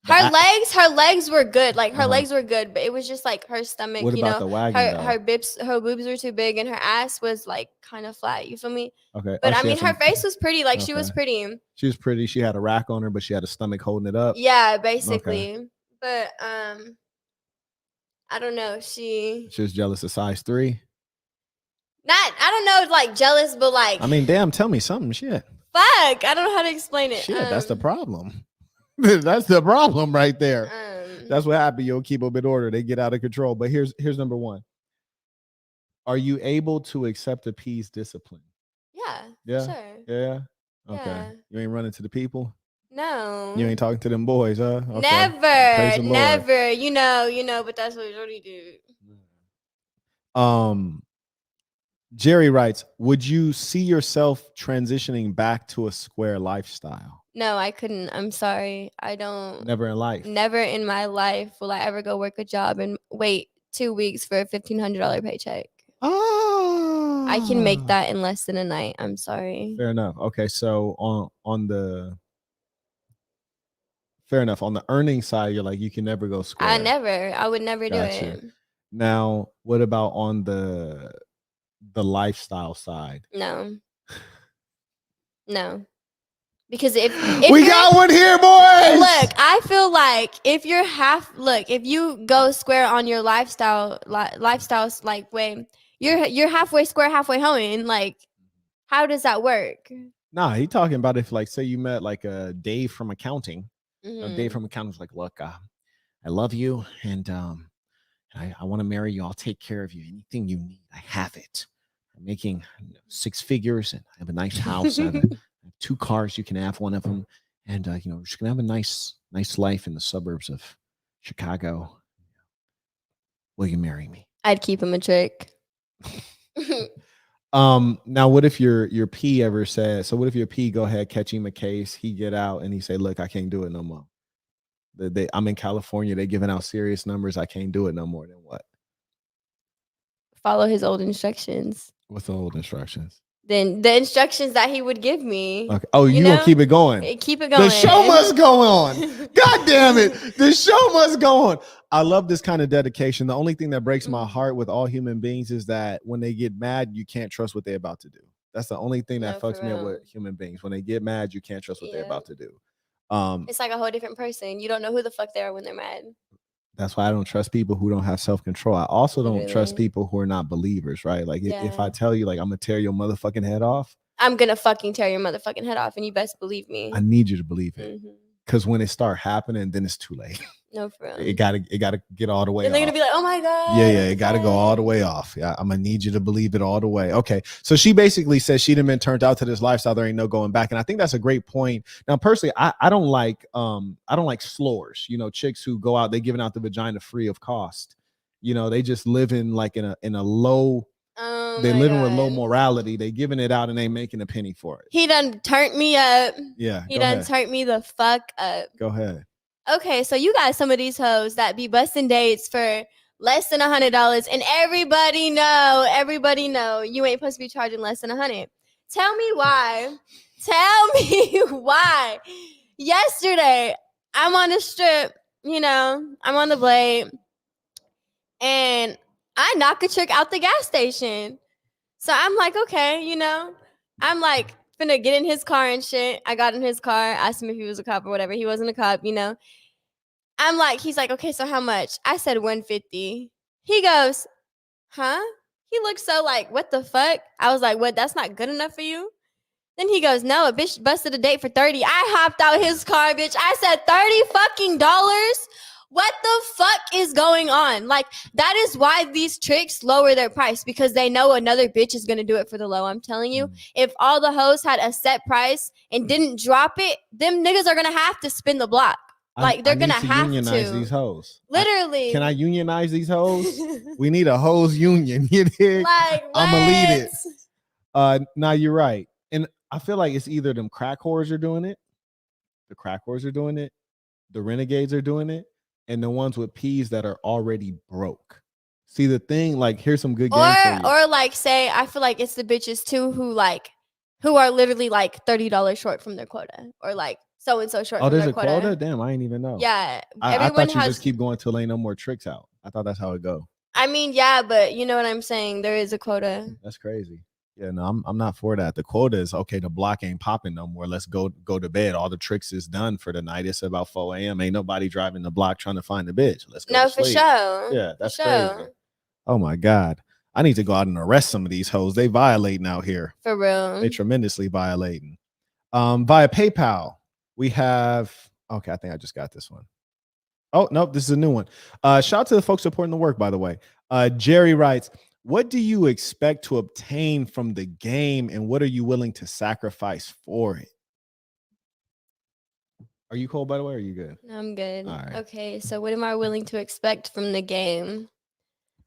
Her legs were good. Like her legs were good, but it was just like her stomach. What about the wagon? Her boobs were too big, and her ass was like kind of flat. You feel me? Okay. But I mean, her face was pretty. Like she was pretty. She was pretty. She had a rack on her, but she had a stomach holding it up. Yeah, basically. Okay. But I don't know. She was jealous of size 3. I don't know, like jealous, but like. I mean, damn. Tell me something. Shit. Fuck. I don't know how to explain it. Shit. That's the problem. That's the problem right there. That's what happened. You'll keep them in order. They get out of control. But here's number one. Are you able to accept a P's discipline? Yeah. Sure. Yeah. Okay. Yeah. You ain't running to the people? No. You ain't talking to them boys, huh? Okay. Never. You know, but that's what we really do. Jerry writes, would you see yourself transitioning back to a square lifestyle? No, I couldn't. I'm sorry. I don't. Never in life. Never in my life will I ever go work a job and wait 2 weeks for a $1,500 paycheck. Oh. I can make that in less than a night. I'm sorry. Fair enough. Okay, so on the earning side, you're like, you can never go square. I would never do it. Now, what about on the lifestyle side? No. Because if we got one here, boys. Look, I feel like if you're if you go square on your lifestyles like way, you're halfway square, halfway hoeing. Like, how does that work? Nah, he talking about if like say you met like a Dave from accounting. Mm-hmm. Dave from accounting was like, look, I love you, and I want to marry you. I'll take care of you. Anything you need, I have it. I'm making 6 figures, and I have a nice house. I have 2 cars. You can have one of them, and we're just gonna have a nice life in the suburbs of Chicago. Will you marry me? I'd keep him a trick. Now what if your P ever said, so what if your P go ahead, catch him a case, he get out and he say, look, I can't do it no more. I'm in California, they giving out serious numbers, I can't do it no more. Then what? Follow his old instructions. What's the old instructions? Then the instructions that he would give me. Okay. Oh, you gonna keep it going? Keep it going. The show must go on. God damn it. The show must go on. I love this kind of dedication. The only thing that breaks my heart with all human beings is that when they get mad, you can't trust what they're about to do. That's the only thing that fucks me up with human beings. When they get mad, you can't trust what they're about to do. It's like a whole different person. You don't know who the fuck they are when they're mad. That's why I don't trust people who don't have self-control. I also don't trust people who are not believers, right? Like if I tell you like I'm gonna tear your motherfucking head off, I'm gonna fucking tear your motherfucking head off, and you best believe me. I need you to believe it. Because when it start happening, then it's too late. No, for real. It gotta get all the way. And they're gonna be like, "Oh my god." Yeah, it gotta go all the way off. Yeah, I'm gonna need you to believe it all the way. Okay, so she basically says she done been turned out to this lifestyle. There ain't no going back, and I think that's a great point. Now, personally, I don't like slores. Chicks who go out, they giving out the vagina free of cost. They just living like in a low. They living with low morality. They giving it out and they making a penny for it. He done turned me up. Yeah, he done turned me the fuck up. Go ahead. Okay, so you got some of these hoes that be busting dates for less than $100, and everybody know you ain't supposed to be charging less than $100. Tell me why. Tell me why. Yesterday, I'm on the strip, I'm on the blade, and I knock a chick out the gas station. So I'm like, okay, I'm like finna get in his car and shit. I got in his car, asked him if he was a cop or whatever. He wasn't a cop, I'm like, he's like, okay, so how much? I said 150. He goes, huh? He looked so like, what the fuck? I was like, what? That's not good enough for you? Then he goes, no, a bitch busted a date for 30. I hopped out his car, bitch. I said $30 fucking dollars. What the fuck is going on? Like, that is why these tricks lower their price, because they know another bitch is gonna do it for the low. I'm telling you, if all the hoes had a set price and didn't drop it, them niggas are gonna have to spin the block. Like, they're gonna have to unionize these hoes. Literally. Can I unionize these hoes? We need a hoes union. You dig? Like, I'm gonna lead it. Now you're right, and I feel like it's either them crack whores are doing it, the crack whores are doing it, the renegades are doing it, and the ones with P's that are already broke. See the thing, like here's some good game for you. Or like say, I feel like it's the bitches too who are literally like $30 short from their quota, or like so and so short. Oh, from there's their a quota? Damn, I ain't even know. Yeah, I thought you just keep going till ain't no more tricks out. I thought that's how it go. I mean, yeah, but you know what I'm saying. There is a quota. That's crazy. Yeah, no, I'm not for that. The quota is okay. The block ain't popping no more. Let's go to bed. All the tricks is done for the night. It's about 4 a.m. Ain't nobody driving the block trying to find the bitch. Let's go. No, for sure. Yeah, that's crazy. Oh my God. I need to go out and arrest some of these hoes. They violating out here. For real. They tremendously violating. Via PayPal, we have, okay, I think I just got this one. Oh, nope, this is a new one. Shout out to the folks supporting the work, by the way. Jerry writes, what do you expect to obtain from the game, and what are you willing to sacrifice for it? Are you cold, by the way, or are you good? I'm good. All right. Okay, so what am I willing to expect from the game?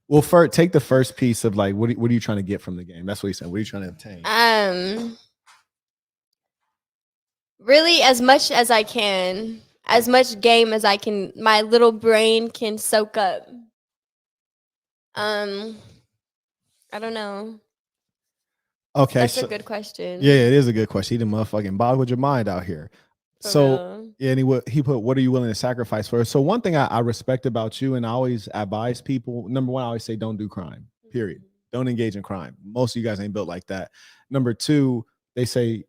Well, first, take the first piece of like, what are you trying to get from the game? That's what he said. What are you trying to obtain? Really, as much as I can, as much game as I can, my little brain can soak up. I don't know. Okay, that's a good question. Yeah, it is a good question. He didn't motherfucking bog with your mind out here. Yeah, and he put, what are you willing to sacrifice for? So one thing I respect about you, and I always advise people, number one, I always say don't do crime, period. Don't engage in crime. Most of you guys ain't built like that. Number two, they say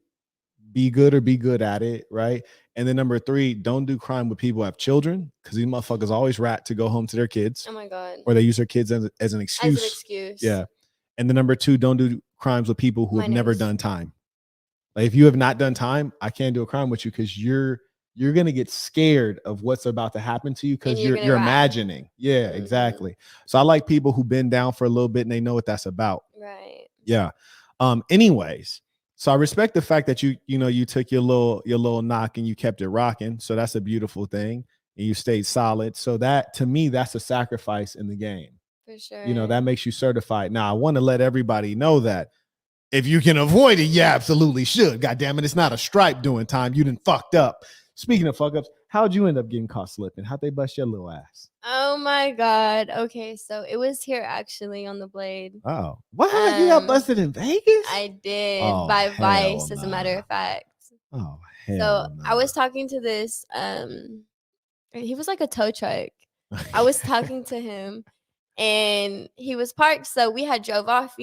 be good or be good at it, right? And then number 3, don't do crime with people who have children, because these motherfuckers always rat to go home to their kids. Oh my God. Or they use their kids as an excuse. As an excuse. Yeah. And then number 2, don't do crimes with people who have never done time. Like if you have not done time, I can't do a crime with you, because you're gonna get scared of what's about to happen to you, because you're imagining. Yeah, exactly. So I like people who've been down for a little bit and they know what that's about. Right. Yeah. Anyways, so I respect the fact that you took your little knock and you kept it rocking. So that's a beautiful thing. And you stayed solid. So that, to me, that's a sacrifice in the game. For sure. You know, that makes you certified. Now, I want to let everybody know that if you can avoid it, you absolutely should. God damn it, it's not a stripe doing time. You done fucked up. Speaking of fuck ups, how'd you end up getting caught slipping? How'd they bust your little ass? Oh my God. Okay, so it was here actually on the Blade. Oh, what? You got busted in Vegas? I did, by Vice, as a matter of fact. Oh, hell. So I was talking to this, he was like a tow truck. I was talking to him and he was parked. So we had drove off,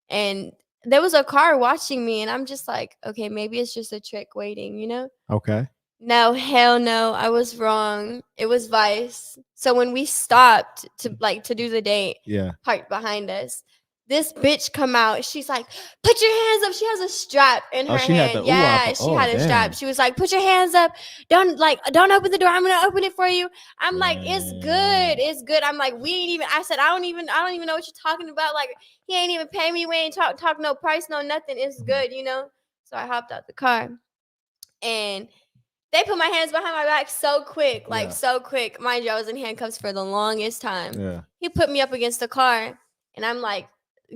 and there was a car watching me and I'm just like, okay, maybe it's just a trick waiting, Okay. No, hell no. I was wrong. It was Vice. So when we stopped to do the date, parked behind us, this bitch come out. She's like, put your hands up. She has a strap in her hand. She had a strap. She was like, put your hands up. Don't open the door. I'm gonna open it for you. I'm like, it's good. It's good. I'm like, I said, I don't even know what you're talking about. Like, he ain't even pay me. We ain't talk no price, no nothing. It's good, So I hopped out the car and they put my hands behind my back so quick, so quick. Mind you, I was in handcuffs for the longest time. Yeah. He put me up against the car, and I'm like,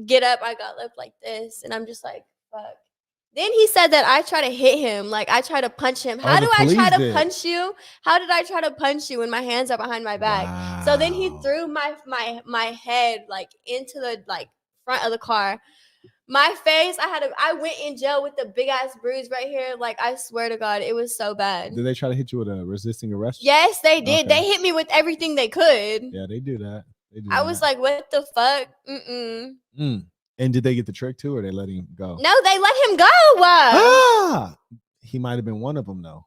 get up. I got left like this, and I'm just like, fuck. Then he said that I try to hit him, like I try to punch him. How do I try to punch you? How did I try to punch you when my hands are behind my back? Wow. So then he threw my head like into the front of the car. My face, I went in jail with the big ass bruise right here. Like, I swear to God, it was so bad. Did they try to hit you with a resisting arrest? Yes, they did. Okay. They hit me with everything they could. Yeah, they do that. I was like, what the fuck? And did they get the trick too, or they let him go? No, they let him go. He might have been one of them though.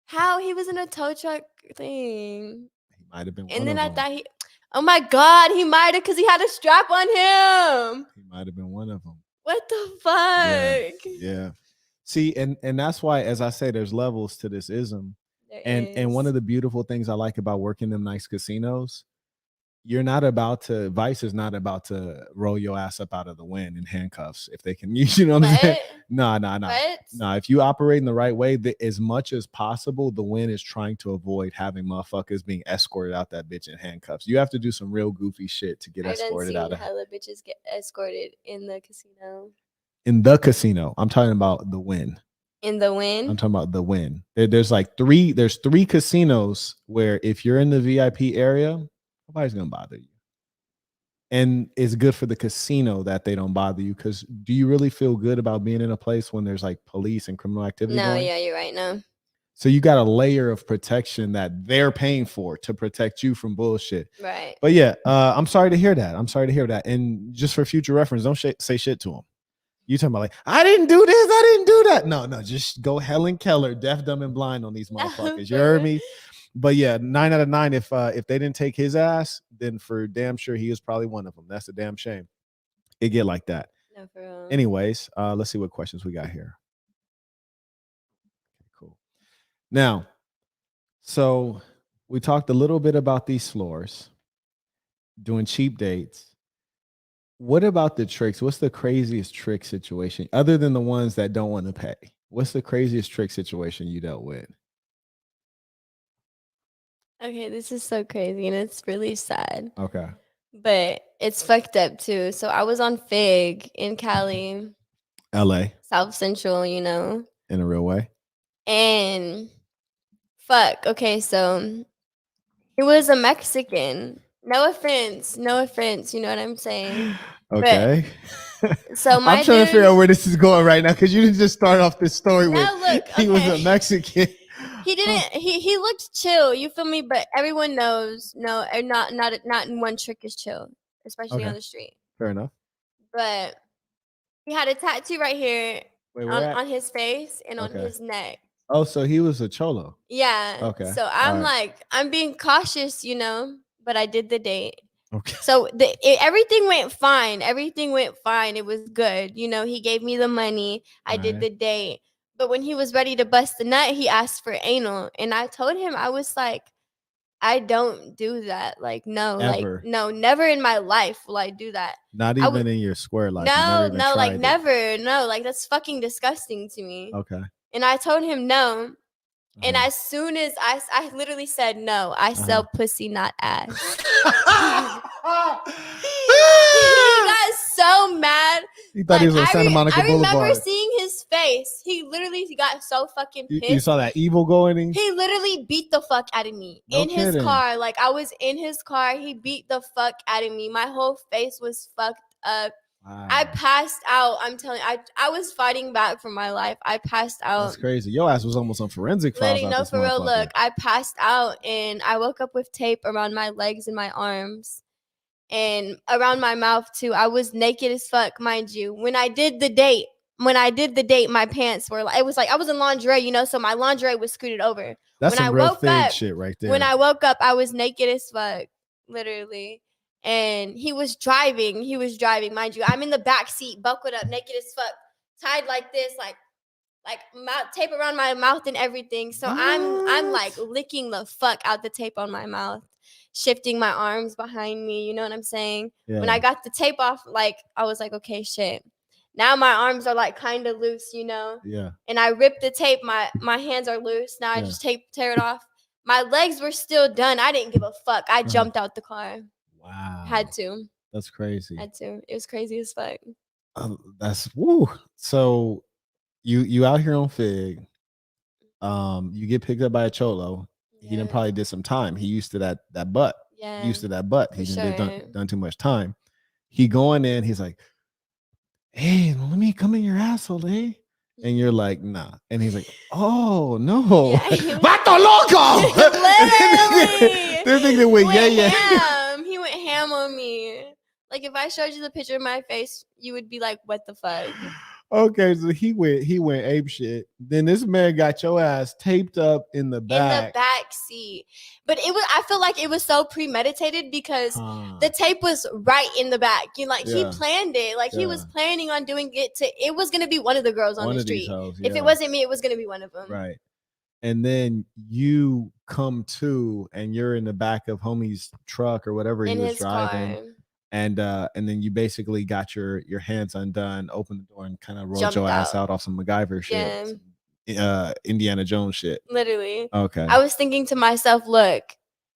How? He was in a tow truck thing. He might have been one and then of I them. thought oh my God, he might have, because he had a strap on him. He might have been one of them. What the fuck? Yeah. See, and that's why, as I say, there's levels to this ism. And one of the beautiful things I like about working them nice casinos, Vice is not about to roll your ass up out of the wind in handcuffs if they can use, you know what I'm saying? No. If you operate in the right way, as much as possible, the wind is trying to avoid having motherfuckers being escorted out that bitch in handcuffs. You have to do some real goofy shit to get escorted out of. Hella bitches get escorted in the casino. In the casino, I'm talking about the win. In the win? I'm talking about the win. There's three casinos where if you're in the VIP area, nobody's gonna bother you. And it's good for the casino that they don't bother you, because do you really feel good about being in a place when there's like police and criminal activity? No, yeah, you're right. No. So you got a layer of protection that they're paying for to protect you from bullshit. Right. But yeah, I'm sorry to hear that. And just for future reference, don't say shit to them. You talking about like, I didn't do this, I didn't do that. No, just go Helen Keller, deaf, dumb, and blind on these motherfuckers. You heard me? But yeah, 9 out of 9. If they didn't take his ass, then for damn sure he is probably one of them. That's a damn shame. It get like that. No, for real. Anyways, let's see what questions we got here. Okay, cool. Now, so we talked a little bit about these floors, doing cheap dates. What about the tricks? What's the craziest trick situation other than the ones that don't want to pay? What's the craziest trick situation you dealt with? Okay, this is so crazy and it's really sad. Okay. But it's fucked up too. So I was on Fig in Cali. LA. South Central, In a real way. And fuck. Okay, so he was a Mexican. No offense. You know what I'm saying? Okay. So I'm trying to figure out where this is going right now, because you didn't just start off this story with he was a Mexican. He didn't. He looked chill. You feel me? But everyone knows, no, not one trick is chill, especially on the street. Fair enough. But he had a tattoo right here, Wait, where at? on his face and on Okay. his neck. Oh, so he was a cholo. Yeah. Okay. So I'm All right. like, I'm being cautious, but I did the date. Okay. So everything went fine. Everything went fine. It was good. He gave me the money. I did the date. But when he was ready to bust the nut, he asked for anal. And I told him, I was like, I don't do that. Like, no, Ever. no, never in my life will I do that. Not even in your square life. No, you never like it. never. No, like that's fucking disgusting to me. Okay. And I told him no. And as soon as I literally said no, I sell pussy, not ass. He got so mad. He thought he was on Santa Monica Boulevard. I remember seeing his face. He literally got so fucking pissed. You saw that evil going in? He literally beat the fuck out of me his car. Like, I was in his car. He beat the fuck out of me. My whole face was fucked up. Wow. I passed out. I'm telling you, I was fighting back for my life. I passed out. That's crazy. Your ass was almost on forensic files. No, for real. Look, I passed out and I woke up with tape around my legs and my arms and around my mouth too. I was naked as fuck, mind you. When I did the date, my pants were like, it was like I was in lingerie, so my lingerie was scooted over. That's some real fake shit right there. When I woke up, I was naked as fuck, literally. And he was driving, mind you. I'm in the back seat, buckled up, naked as fuck, tied like this, like tape around my mouth and everything. So I'm like licking the fuck out the tape on my mouth, shifting my arms behind me. You know what I'm saying? Yeah. When I got the tape off, like I was like, okay, shit. Now my arms are like kind of loose, Yeah. And I ripped the tape. My hands are loose. Now I just tear it off. My legs were still done. I didn't give a fuck. I jumped out the car. Wow. Had to. That's crazy. Had to. It was crazy as fuck. That's woo. So you out here on Fig. You get picked up by a cholo. Yeah. He done probably did some time. He used to that butt. Yeah. He used to that butt. He done too much time. He going in, he's like, hey, let me come in your asshole, eh? And you're like, nah. And he's like, oh no. Vato loco! Literally. They're thinking with yeah. He went ham on me. Like, if I showed you the picture of my face, you would be like, what the fuck? Okay, so he went ape shit. Then this man got your ass taped up in the back. In the back seat. But I feel like it was so premeditated because the tape was right in the back. He planned it. Like, he was planning on doing it it was gonna be one of the girls on the street. Hoes, if it wasn't me, it was gonna be one of them. Right. And then you come to and you're in the back of homie's truck or whatever he was driving. Car. And then you basically got your hands undone, opened the door, and kind of rolled your ass out off some MacGyver shit, Indiana Jones shit. Literally. Okay. I was thinking to myself, look,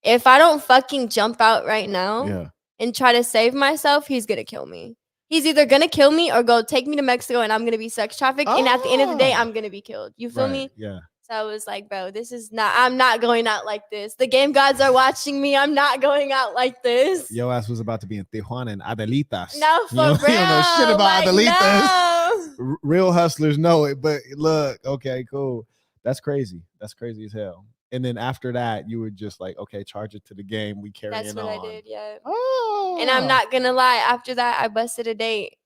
if I don't fucking jump out right now and try to save myself, he's gonna kill me. He's either gonna kill me or go take me to Mexico, and I'm gonna be sex trafficked. And at the end of the day, I'm gonna be killed. You feel me? Yeah. So I was like, bro, I'm not going out like this. The game gods are watching me. I'm not going out like this. Your ass was about to be in Tijuana and Adelitas. No, for real. You don't know shit about Adelitas. No. Real hustlers know it, but look, okay, cool. That's crazy. That's crazy as hell. And then after that, you were just like, okay, charge it to the game. We carry it on. That's what I did, yeah. Oh. And I'm not going to lie. After that, I busted a date.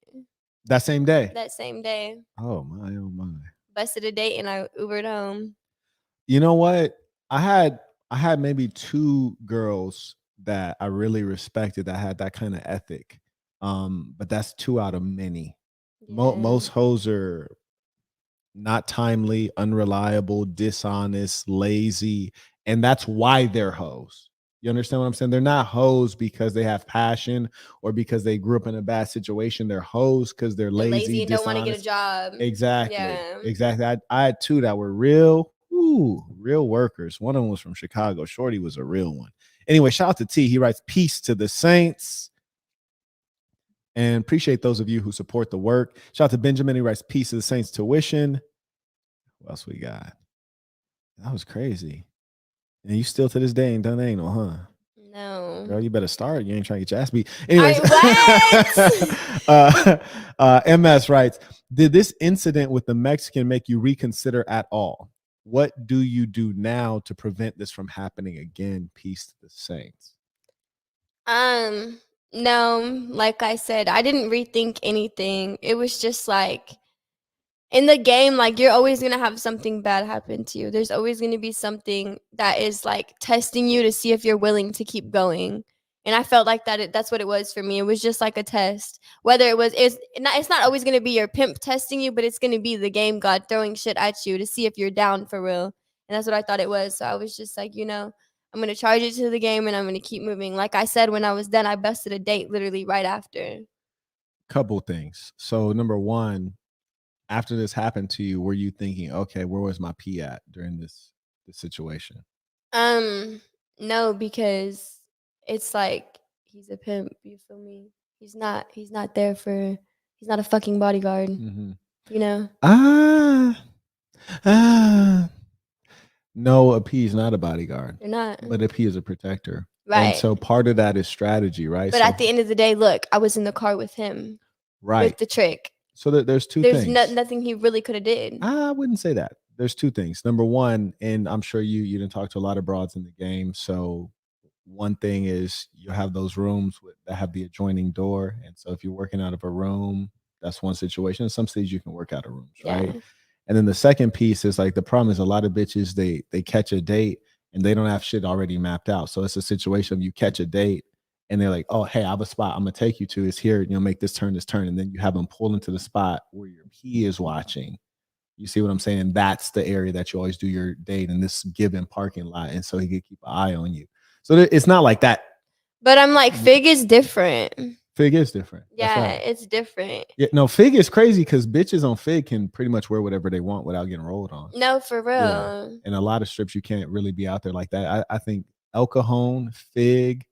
That same day? That same day. Oh, my, oh, my. Busted a date and I Ubered home. You know what? I had maybe 2 girls that I really respected that had that kind of ethic. But that's 2 out of many. Yeah. Most hoes are not timely, unreliable, dishonest, lazy, and that's why they're hoes. You understand what I'm saying? They're not hoes because they have passion or because they grew up in a bad situation. They're hoes because they're lazy and don't want to get a job. Exactly. Yeah. Exactly. I had 2 that were real workers. One of them was from Chicago. Shorty was a real one. Anyway, shout out to T. He writes, peace to the saints. And appreciate those of you who support the work. Shout out to Benjamin. He writes, peace to the saints tuition. What else we got? That was crazy. And you still to this day ain't done anal, huh? No. Girl, you better start. You ain't trying to get your ass beat. Anyways. MS writes, did this incident with the Mexican make you reconsider at all? What do you do now to prevent this from happening again? Peace to the saints. No, like I said, I didn't rethink anything. It was just like, in the game, like, you're always gonna have something bad happen to you. There's always gonna be something that is, like, testing you to see if you're willing to keep going. And I felt like that's what it was for me. It was just like a test. Whether it's not always gonna be your pimp testing you, but it's gonna be the game god throwing shit at you to see if you're down for real. And that's what I thought it was. So I was just like, I'm gonna charge it to the game and I'm gonna keep moving. Like I said, when I was done, I busted a date literally right after. Couple things. So number one, after this happened to you, were you thinking, okay, where was my P at during this situation? No, because it's like he's a pimp, you feel me? He's not there for he's not a fucking bodyguard. Mm-hmm. You know? No, a P is not a bodyguard. They're not. But a P is a protector. Right. And so part of that is strategy, right? But so, at the end of the day, look, I was in the car with him. Right. With the trick. So there's two things. There's nothing he really could have did. I wouldn't say that. There's two things. Number one, and I'm sure you didn't talk to a lot of broads in the game. So one thing is you have those rooms that have the adjoining door. And so if you're working out of a room, that's one situation. In some cities you can work out of rooms, right? Yeah. And then the second piece is like the problem is a lot of bitches, they catch a date and they don't have shit already mapped out. So it's a situation of you catch a date and they're like, oh, hey, I have a spot I'm gonna take you to. It's here, make this turn. And then you have them pull into the spot where your P is watching. You see what I'm saying? That's the area that you always do your date in this given parking lot. And so he could keep an eye on you. So it's not like that. But I'm like, Fig is different. Fig is different. Yeah, right. It's different. Yeah, no, Fig is crazy because bitches on Fig can pretty much wear whatever they want without getting rolled on. No, for real. Yeah. And a lot of strips you can't really be out there like that. I think El Cajon, Fig,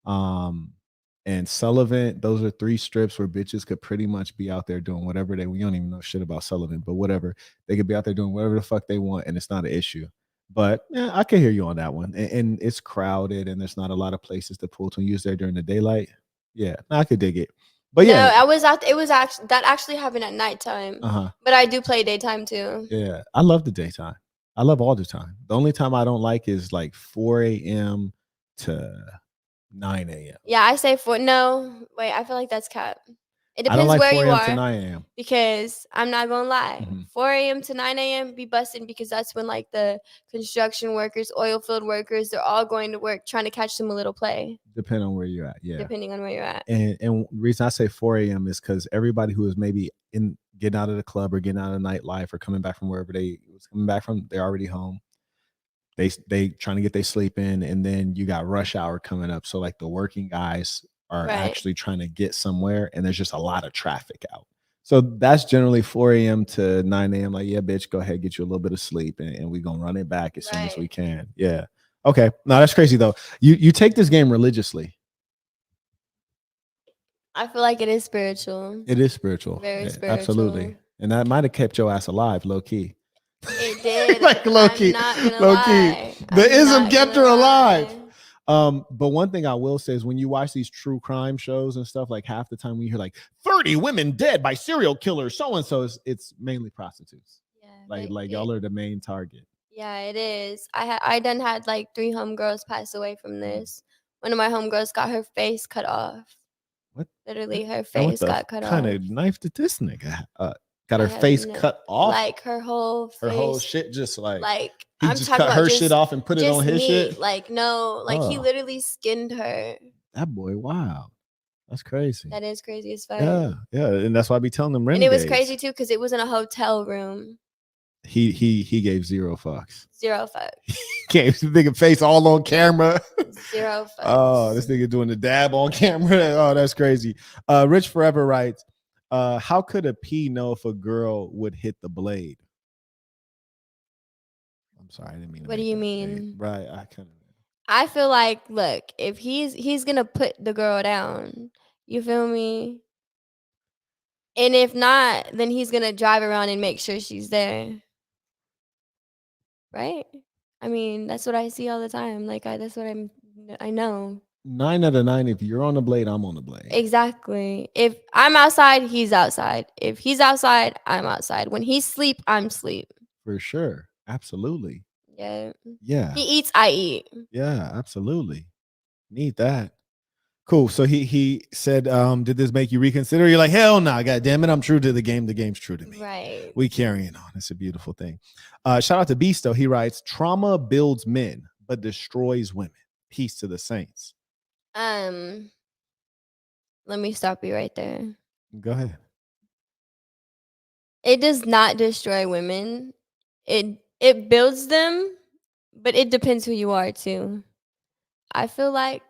and Sullivan, those are three strips where bitches could pretty much be out there doing whatever we don't even know shit about Sullivan, but whatever. They could be out there doing whatever the fuck they want and it's not an issue. But yeah, I can hear you on that one. And it's crowded and there's not a lot of places to pull to use there during the daylight. Yeah, I could dig it. But yeah, no, I was out. It was actually happened at nighttime. But I do play daytime too. Yeah, I love the daytime. I love all the time. The only time I don't like is like 4 a.m. to 9 a.m. Yeah, I say 4. No, wait, I feel like that's cap. It depends like where you are. To 9 a.m. Because I'm not gonna lie, 4 a.m. to 9 a.m. be busting because that's when like the construction workers, oil field workers, they're all going to work trying to catch them a little play. Depending on where you're at, yeah. Depending on where you're at. And the reason I say 4 a.m. is because everybody who is maybe getting out of the club or getting out of nightlife or coming back from wherever they was coming back from, they're already home. They trying to get their sleep in, and then you got rush hour coming up. So like the working guys are actually trying to get somewhere, and there's just a lot of traffic out. So that's generally 4 a.m. to 9 a.m. Like, yeah, bitch, go ahead, get you a little bit of sleep, and we're gonna run it back as soon as we can. Yeah. Okay. No, that's crazy though. You take this game religiously. I feel like it is spiritual. It is spiritual. Very spiritual. Absolutely. And that might have kept your ass alive, low key. It did. Like low key. Low key. The ism kept her alive. But one thing I will say is when you watch these true crime shows and stuff, like half the time we hear like 30 women dead by serial killers, so and so, it's mainly prostitutes. Yeah, like y'all are the main target. Yeah, it is. I done had like 3 homegirls pass away from this. One of my homegirls got her face cut off. What? Literally, her face got cut off. What kind of knife did this nigga? Got her face cut off. Like her whole face. Her whole shit just like he just cut her shit off and put it on his shit. Like no, like he literally skinned her. That boy, wow. That's crazy. That is crazy as fuck. Yeah, yeah. And that's why I be telling them renegades. And it was crazy too, because it was in a hotel room. He gave 0 fucks. 0 fucks. Gave the nigga face all on camera. 0 fucks. Oh, this nigga doing the dab on camera. Oh, that's crazy. Rich Forever writes, how could a P know if a girl would hit the blade? I'm sorry, I didn't mean. What do you mean? Right, I feel like, look, if he's gonna put the girl down, you feel me? And if not, then he's gonna drive around and make sure she's there. Right? I mean, that's what I see all the time. Like that's what I know. 9 out of 9. If you're on the blade, I'm on the blade. Exactly. If I'm outside, he's outside. If he's outside, I'm outside. When he's sleep, I'm sleep. For sure. Absolutely. Yeah. Yeah. He eats, I eat. Yeah, absolutely. Need that. Cool. So he said, did this make you reconsider? You're like, hell no, god damn it. I'm true to the game. The game's true to me. Right. We carrying on. It's a beautiful thing. Shout out to Beasto. He writes, trauma builds men, but destroys women. Peace to the saints. Let me stop you right there. Go ahead. It does not destroy women. It builds them, but it depends who you are too. I feel like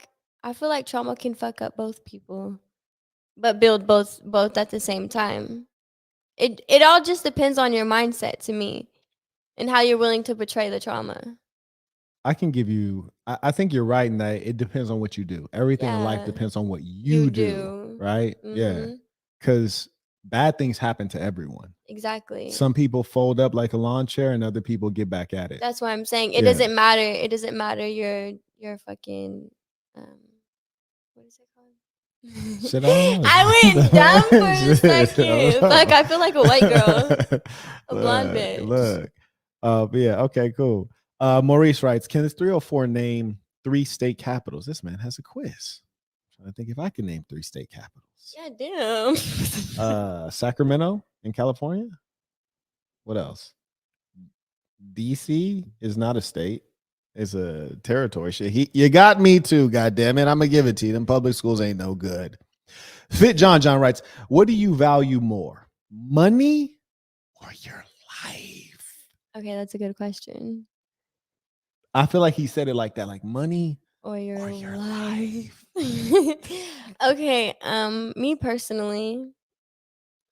trauma can fuck up both people, but build both at the same time. It all just depends on your mindset to me and how you're willing to portray the trauma. I can give you, I think you're right in that it depends on what you do. Everything in life Yeah. depends on what you do. Right? Yeah. Mhm. Because bad things happen to everyone. Exactly. Some people fold up like a lawn chair and other people get back at it. That's why I'm saying it doesn't matter. It doesn't matter your fucking what is it called? Shit, I don't know. I went dumb for a Shit, second. Like I feel like a white girl. A blonde Look, bitch. Look. But yeah, okay, cool. Maurice writes, can this 304 name 3 state capitals? This man has a quiz. I'm trying to think if I can name 3 state capitals. Yeah, damn. Sacramento in California. What else? DC is not a state. It's a territory. Shit. You got me too, goddamn it. I'm gonna give it to you. Them public schools ain't no good. Fit John writes, what do you value more? Money or your life? Okay, that's a good question. I feel like he said it like that, like money Or your life. Okay, me personally,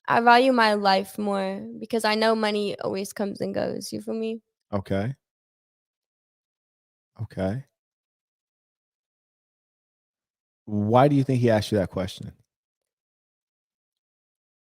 I value my life more because I know money always comes and goes. You feel me? Okay. Why do you think he asked you that question?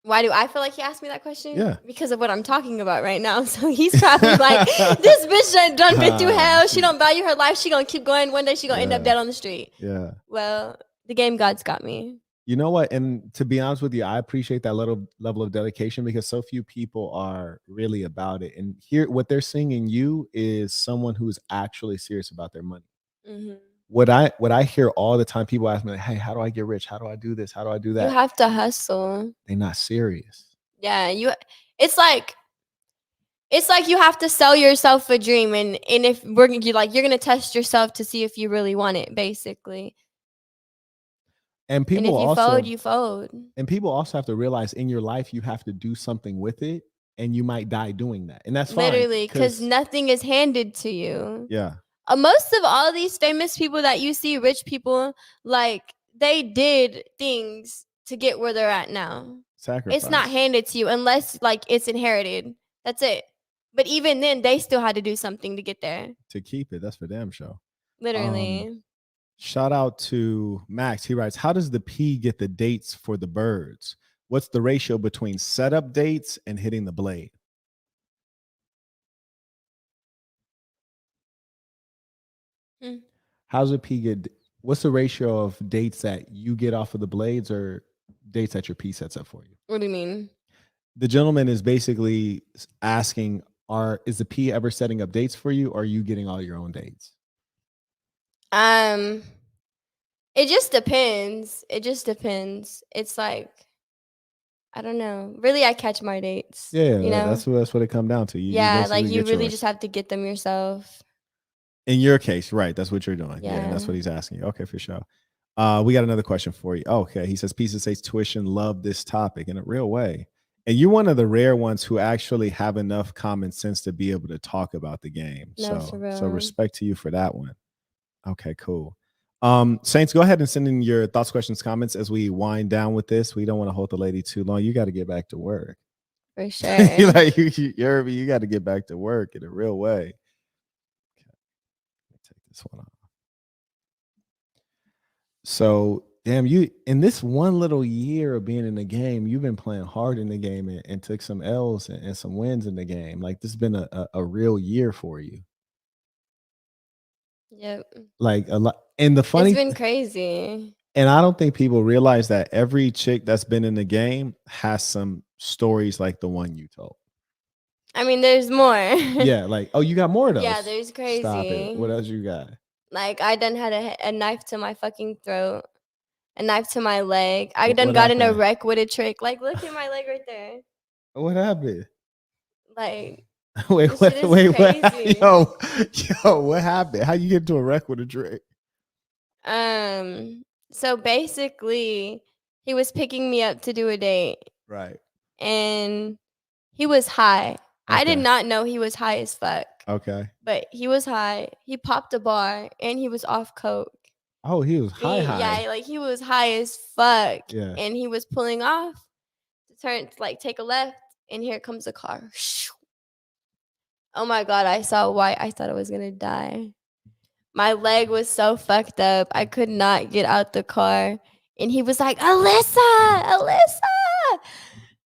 Why do I feel like he asked me that question? Yeah. Because of what I'm talking about right now. So he's probably like, this bitch done been through hell. She don't value her life. She gonna keep going. One day she gonna end up dead on the street. Yeah. Well, the game gods got me. You know what? And to be honest with you, I appreciate that little level of dedication because so few people are really about it. And here, what they're seeing in you is someone who is actually serious about their money. Mm-hmm. What I hear all the time, people ask me, like, hey, how do I get rich? How do I do this? How do I do that? You have to hustle. They're not serious. Yeah, it's like you have to sell yourself a dream, and if you're gonna test yourself to see if you really want it, basically. And if you fold, you fold. And people also have to realize in your life you have to do something with it, and you might die doing that, and that's fine. Literally, because nothing is handed to you. Yeah. Most of all these famous people that you see, rich people, like they did things to get where they're at now. Sacrifice. It's not handed to you unless like it's inherited. That's it. But even then, they still had to do something to get there. To keep it. That's for damn sure. Literally. Shout out to Max. He writes, how does the P get the dates for the birds? What's the ratio between setup dates and hitting the blade? How's a P get? What's the ratio of dates that you get off of the blades or dates that your P sets up for you? What do you mean? The gentleman is basically asking, is the P ever setting up dates for you, or are you getting all your own dates? It just depends. It's like, I don't know. Really, I catch my dates. Yeah, you know? that's what it comes down to. You really just have to get them yourself. In your case, right? That's what you're doing. Yeah, that's what he's asking. Okay, for sure. We got another question for you. Okay, he says, Pieces Says Tuition love this topic in a real way. And you're one of the rare ones who actually have enough common sense to be able to talk about the game. No, for real. So respect to you for that one. Okay, cool. Saints, go ahead and send in your thoughts, questions, comments as we wind down with this. We don't want to hold the lady too long. You got to get back to work. For sure. you got to get back to work in a real way. Okay. Let me take this one off. So, damn, you in this one little year of being in the game, you've been playing hard in the game and took some L's and some wins in the game. Like, this has been a real year for you. Yep. Like a lot. And the funny, it's been crazy. And I don't think people realize that every chick that's been in the game has some stories like the one you told. I mean, there's more. Yeah, like, oh, you got more of those. Yeah, there's crazy. Stop it. What else you got? Like, I done had a knife to my fucking throat. a knife to my leg. I done got in a wreck with a trick. Like, look at my leg right there. What happened? Like, wait, yo, what happened? How you get into a wreck with a trick? So basically, he was picking me up to do a date. Right. And he was high. Okay. I did not know he was high as fuck. Okay. But he was high. He popped a bar and he was off coke. Oh, he was high. Yeah, like he was high as fuck. Yeah. And he was pulling off to take a left, and here comes a car. Oh my God, I saw white. I thought I was gonna die. My leg was so fucked up. I could not get out the car. And he was like, Alyssa.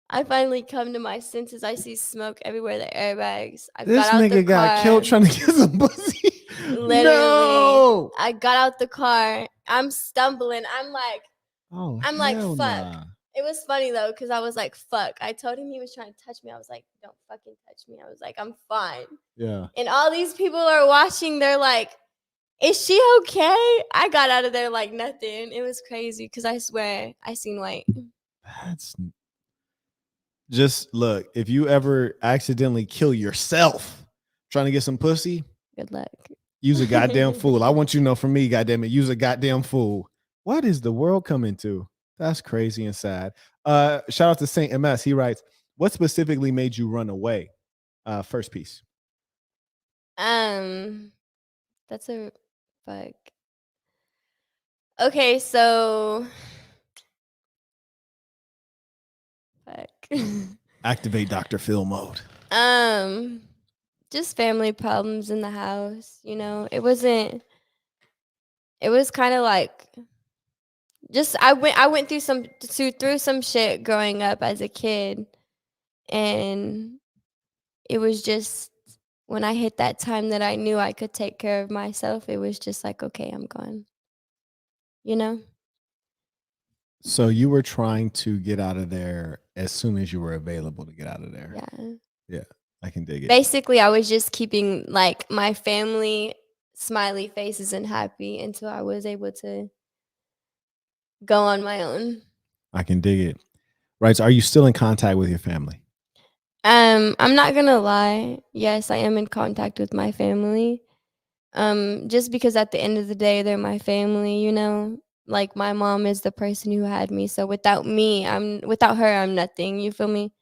I finally come to my senses. I see smoke everywhere, the airbags. This nigga got killed trying to get some pussy. Literally. No! I got out the car. I'm stumbling. I'm like, fuck. Nah. It was funny though, because I was like, fuck. I told him he was trying to touch me. I was like, don't fucking touch me. I was like, I'm fine. Yeah. And all these people are watching. They're like, is she okay? I got out of there like nothing. It was crazy because I swear I seen white. That's just look. If you ever accidentally kill yourself trying to get some pussy, good luck. Use a goddamn fool. I want you to know from me, goddamn it, use a goddamn fool. What is the world coming to? That's crazy and sad. Shout out to Saint MS. He writes, what specifically made you run away? First piece. That's a fuck. Okay, so fuck. Activate Dr. Phil mode. Just family problems in the house, you know. It was kind of like just I went through some shit growing up as a kid, and it was just when I hit that time that I knew I could take care of myself, it was just like, okay, I'm gone. You know? So you were trying to get out of there as soon as you were available to get out of there. Yeah. Yeah, I can dig it. Basically, I was just keeping like my family smiley faces and happy until I was able to go on my own. I can dig it. Right. So are you still in contact with your family? I'm not gonna lie. Yes, I am in contact with my family. Just because at the end of the day, they're my family, you know? Like my mom is the person who had me. So without her, I'm nothing. You feel me?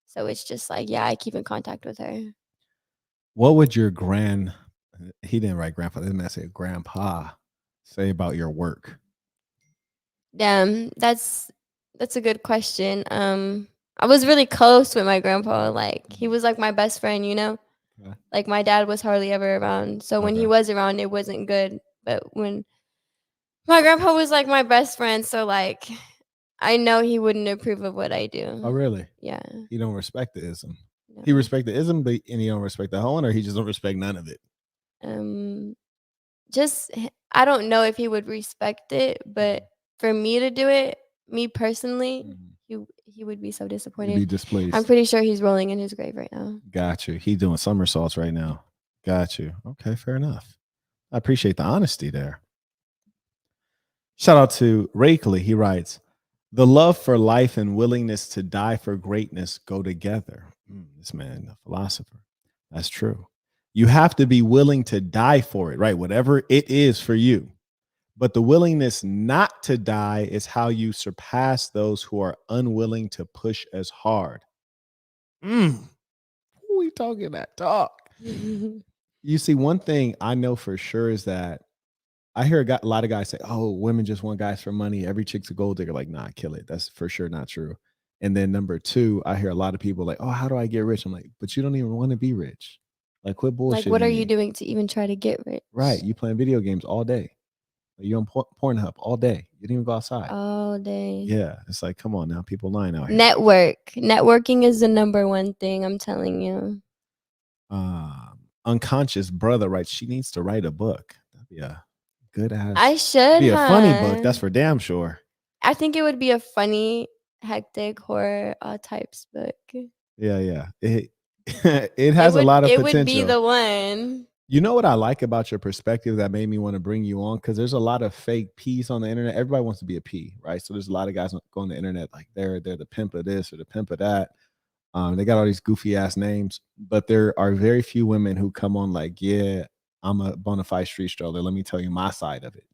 So it's just like, yeah, I keep in contact with her. What would your he didn't write grandpa, this man said grandpa, say about your work? Damn, that's a good question. I was really close with my grandpa. Like he was like my best friend, you know? Okay. Like my dad was hardly ever around. So when he was around, it wasn't good. But when my grandpa was like my best friend, so like I know he wouldn't approve of what I do. Oh, really? Yeah. He don't respect the ism. No. He respect the ism, but and he don't respect the Heauxs, or he just don't respect none of it? Just I don't know if he would respect it, but for me to do it, me personally, he would be so disappointed. He'd be displeased. I'm pretty sure he's rolling in his grave right now. Got you. He's doing somersaults right now. Got you. Okay, fair enough. I appreciate the honesty there. Shout out to Rakeley. He writes, the love for life and willingness to die for greatness go together. This man, a philosopher. That's true. You have to be willing to die for it, right? Whatever it is for you. But the willingness not to die is how you surpass those who are unwilling to push as hard. Who we talking that talk? You see, one thing I know for sure is that I hear a lot of guys say, oh, women just want guys for money. Every chick's a gold digger. Like, nah, kill it. That's for sure not true. And then number two, I hear a lot of people like, oh, how do I get rich? I'm like, but you don't even want to be rich. Like, quit bullshit. Like, what are you doing to even try to get rich? Right. You playing video games all day. You're on Pornhub all day. You didn't even go outside. All day. Yeah. It's like, come on now. People lying out here. Networking is the number one thing, I'm telling you. Unconscious brother writes, she needs to write a book. That'd be a good ass. I should be a funny book. That's for damn sure. I think it would be a funny, hectic horror types book. Yeah. It has a lot of potential. It would be the one. You know what I like about your perspective that made me want to bring you on? Because there's a lot of fake P's on the internet. Everybody wants to be a P, right? So there's a lot of guys go on the internet like they're the pimp of this or the pimp of that. They got all these goofy ass names, but there are very few women who come on like, yeah, I'm a bona fide street stroller. Let me tell you my side of it.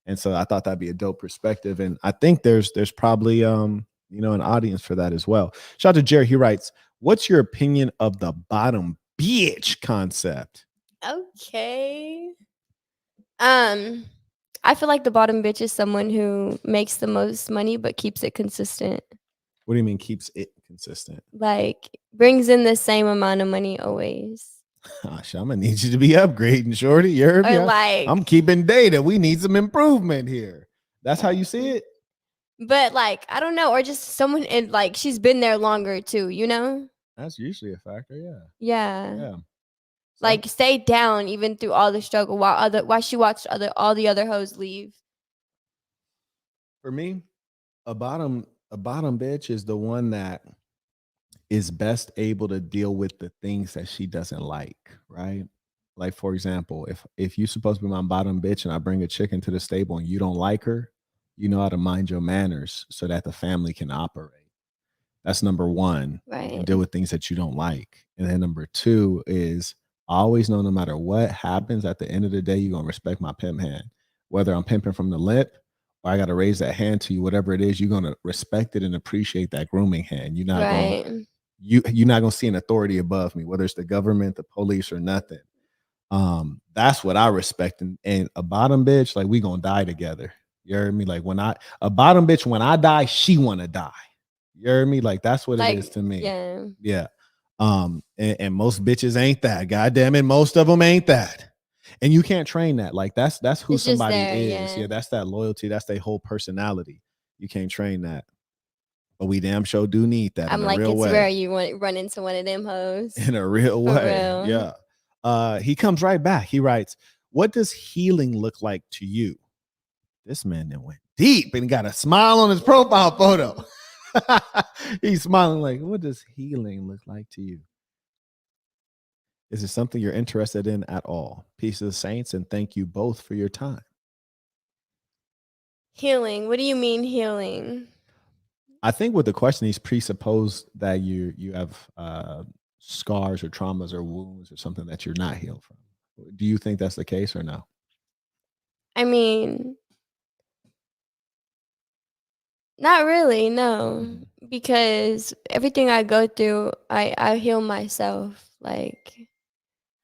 And so I thought that'd be a dope perspective. And I think there's probably an audience for that as well. Shout out to Jerry. He writes, what's your opinion of the bottom bitch concept? Okay. I feel like the bottom bitch is someone who makes the most money but keeps it consistent. What do you mean keeps it consistent? Like brings in the same amount of money always. Gosh, I'm gonna need you to be upgrading, shorty. You heard me? Like, I'm keeping data. We need some improvement here. That's how you see it. But like, I don't know, or just someone in like she's been there longer too, you know? That's usually a factor, yeah. Yeah. Yeah. Like stay down even through all the struggle while she watched all the other hoes leave. For me, a bottom bitch is the one that is best able to deal with the things that she doesn't like, right? Like for example, if you're supposed to be my bottom bitch and I bring a chick into the stable and you don't like her, you know how to mind your manners so that the family can operate. That's number one. Right. You can deal with things that you don't like. And then number two is I always know no matter what happens at the end of the day, you're gonna respect my pimp hand. Whether I'm pimping from the lip or I gotta raise that hand to you, whatever it is, you're gonna respect it and appreciate that grooming hand. You're not going you're not gonna see an authority above me, whether it's the government, the police, or nothing. That's what I respect. And a bottom bitch, like we gonna die together. You heard me? Like a bottom bitch, when I die, she wanna die. You heard me? Like that's what it is to me. Yeah. Yeah. And most bitches ain't that. God damn it, most of them ain't that. And you can't train that. Like that's who it's somebody there, is. Yeah, that's that loyalty. That's their whole personality. You can't train that. But we damn sure do need that. I'm in like, a real it's way. rare you run into one of them hoes. In a real way. Real. Yeah. He comes right back. He writes, what does healing look like to you? This man then went deep and got a smile on his profile photo. He's smiling like, what does healing look like to you? Is it something you're interested in at all? Peace of the saints, and thank you both for your time. Healing. What do you mean healing? I think with the question, he's presupposed that you have scars or traumas or wounds or something that you're not healed from. Do you think that's the case or no? I mean, not really, no. Because everything I go through, I heal myself. Like,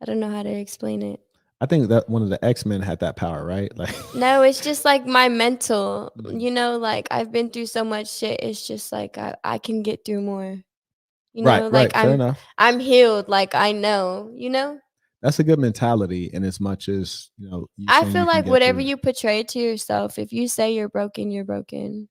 I don't know how to explain it. I think that one of the X-Men had that power, right? Like, no, it's just like my mental, you know, like I've been through so much shit. It's just like I can get through more. You know, like fair enough. I'm healed. Like I know, you know. That's a good mentality. And as much as, you know, I feel like whatever you portray to yourself, if you say you're broken, you're broken.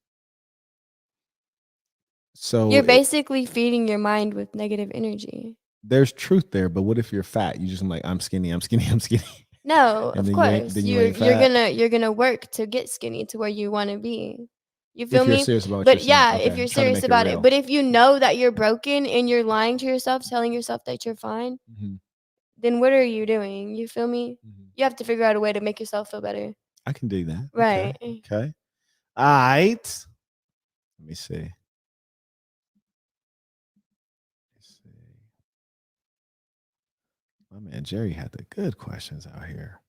So you're basically feeding your mind with negative energy. There's truth there, but what if you're fat? You just like, I'm skinny, I'm skinny, I'm skinny. No, of course. You're gonna work to get skinny to where you want to be. You feel me? Serious about but yeah, if you're serious about it. But if you know that you're broken and you're lying to yourself, telling yourself that you're fine, then what are you doing? You feel me? You have to figure out a way to make yourself feel better. I can do that. Right. Okay. All right. Let me see. My man Jerry had the good questions out here.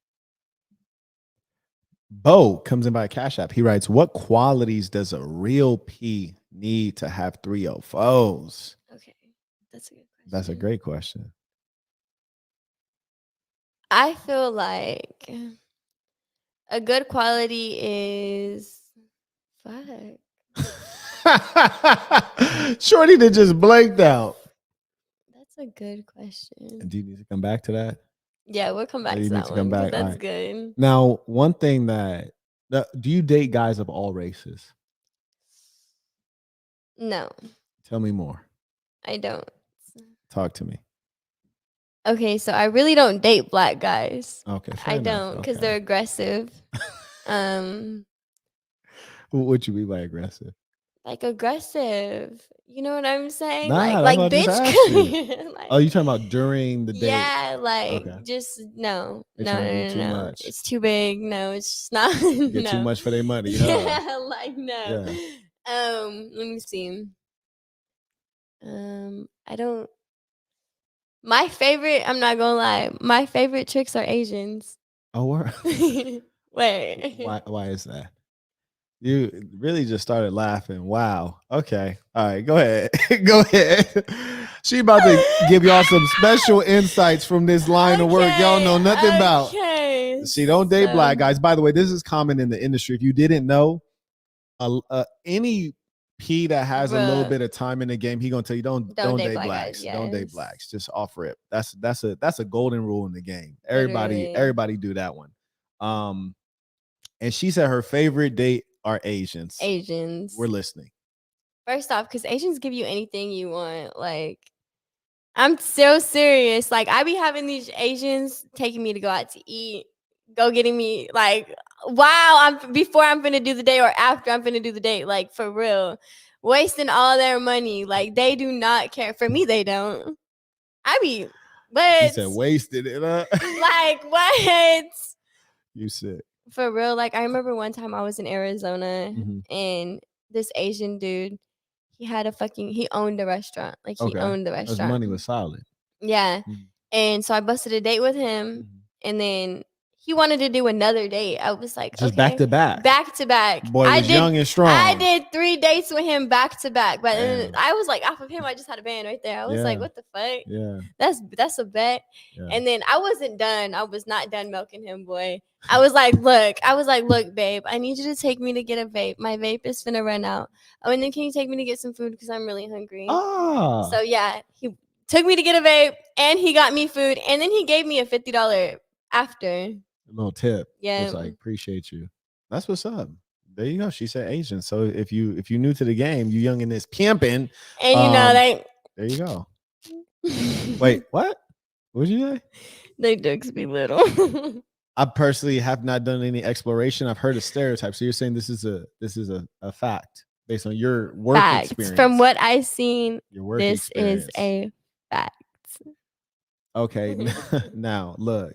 Bo comes in by a Cash App. He writes, what qualities does a real P need to have 304s? Okay. That's a good question. That's a great question. I feel like a good quality is Shorty that just blanked out. That's a good question. Do you need to come back to that? Yeah, we'll come back to that one. That's good. Now, one thing that do you date guys of all races? No. Tell me more. I don't. Talk to me. Okay, so I really don't date black guys. Okay, I don't because they're aggressive. What would you be by aggressive? like aggressive. You know what I'm saying? Nah, like that's what I just bitch. asked you. Like, Oh, you talking about during the date? yeah, like Okay. just no, They no, trying to no, do no, too no. much. It's too big. No, it's just not. Get too No. much for their money, huh? Yeah, like no. Yeah. Let me see. I don't. My favorite. I'm not gonna lie. My favorite chicks are Asians. Oh, Wait. why is that? You really just started laughing. Wow. Okay. All right. Go ahead. Go ahead. She about to give y'all some special insights from this line of work y'all know nothing about. Okay. See, don't date black guys. By the way, this is common in the industry. If you didn't know, any P that has a little bit of time in the game, he gonna tell you don't date blacks. Guys, yes. Don't date blacks. Just offer it. That's a golden rule in the game. Everybody do that one. And she said her favorite date are Asians. We're listening. First off, because Asians give you anything you want. Like, I'm so serious. Like, I be having these Asians taking me to go out to eat, go getting me like before I'm gonna do the date or after I'm gonna do the date. Like, for real, wasting all their money. Like, they do not care. For me, they don't. I be, but you said wasted it, huh? Like, what? You sick. For real, like I remember one time I was in Arizona and this Asian dude, he owned a restaurant. Like he owned the restaurant. His money was solid. Yeah. And so I busted a date with him and then he wanted to do another date. I was like, just back to back. Back to back. Boy was young and strong. I did 3 dates with him back to back. But I was like, off of him, I just had a band right there. I was like, what the fuck? Yeah. That's a bet. Yeah. And then I wasn't done. I was not done milking him, boy. I was like, look, babe, I need you to take me to get a vape. My vape is finna run out. Oh, and then can you take me to get some food because I'm really hungry? Oh. So yeah, he took me to get a vape and he got me food and then he gave me a $50 after. A little tip. Yeah. It's like, appreciate you. That's what's up. There you go. She said Asian. So if you new to the game, you young in this pimping. And you know there you go. Wait, what? What'd you say? They dicks be little. I personally have not done any exploration. I've heard a stereotype. So you're saying this is a fact based on your work experience. From what I've seen, your work this experience. Is a fact. Okay. Now look.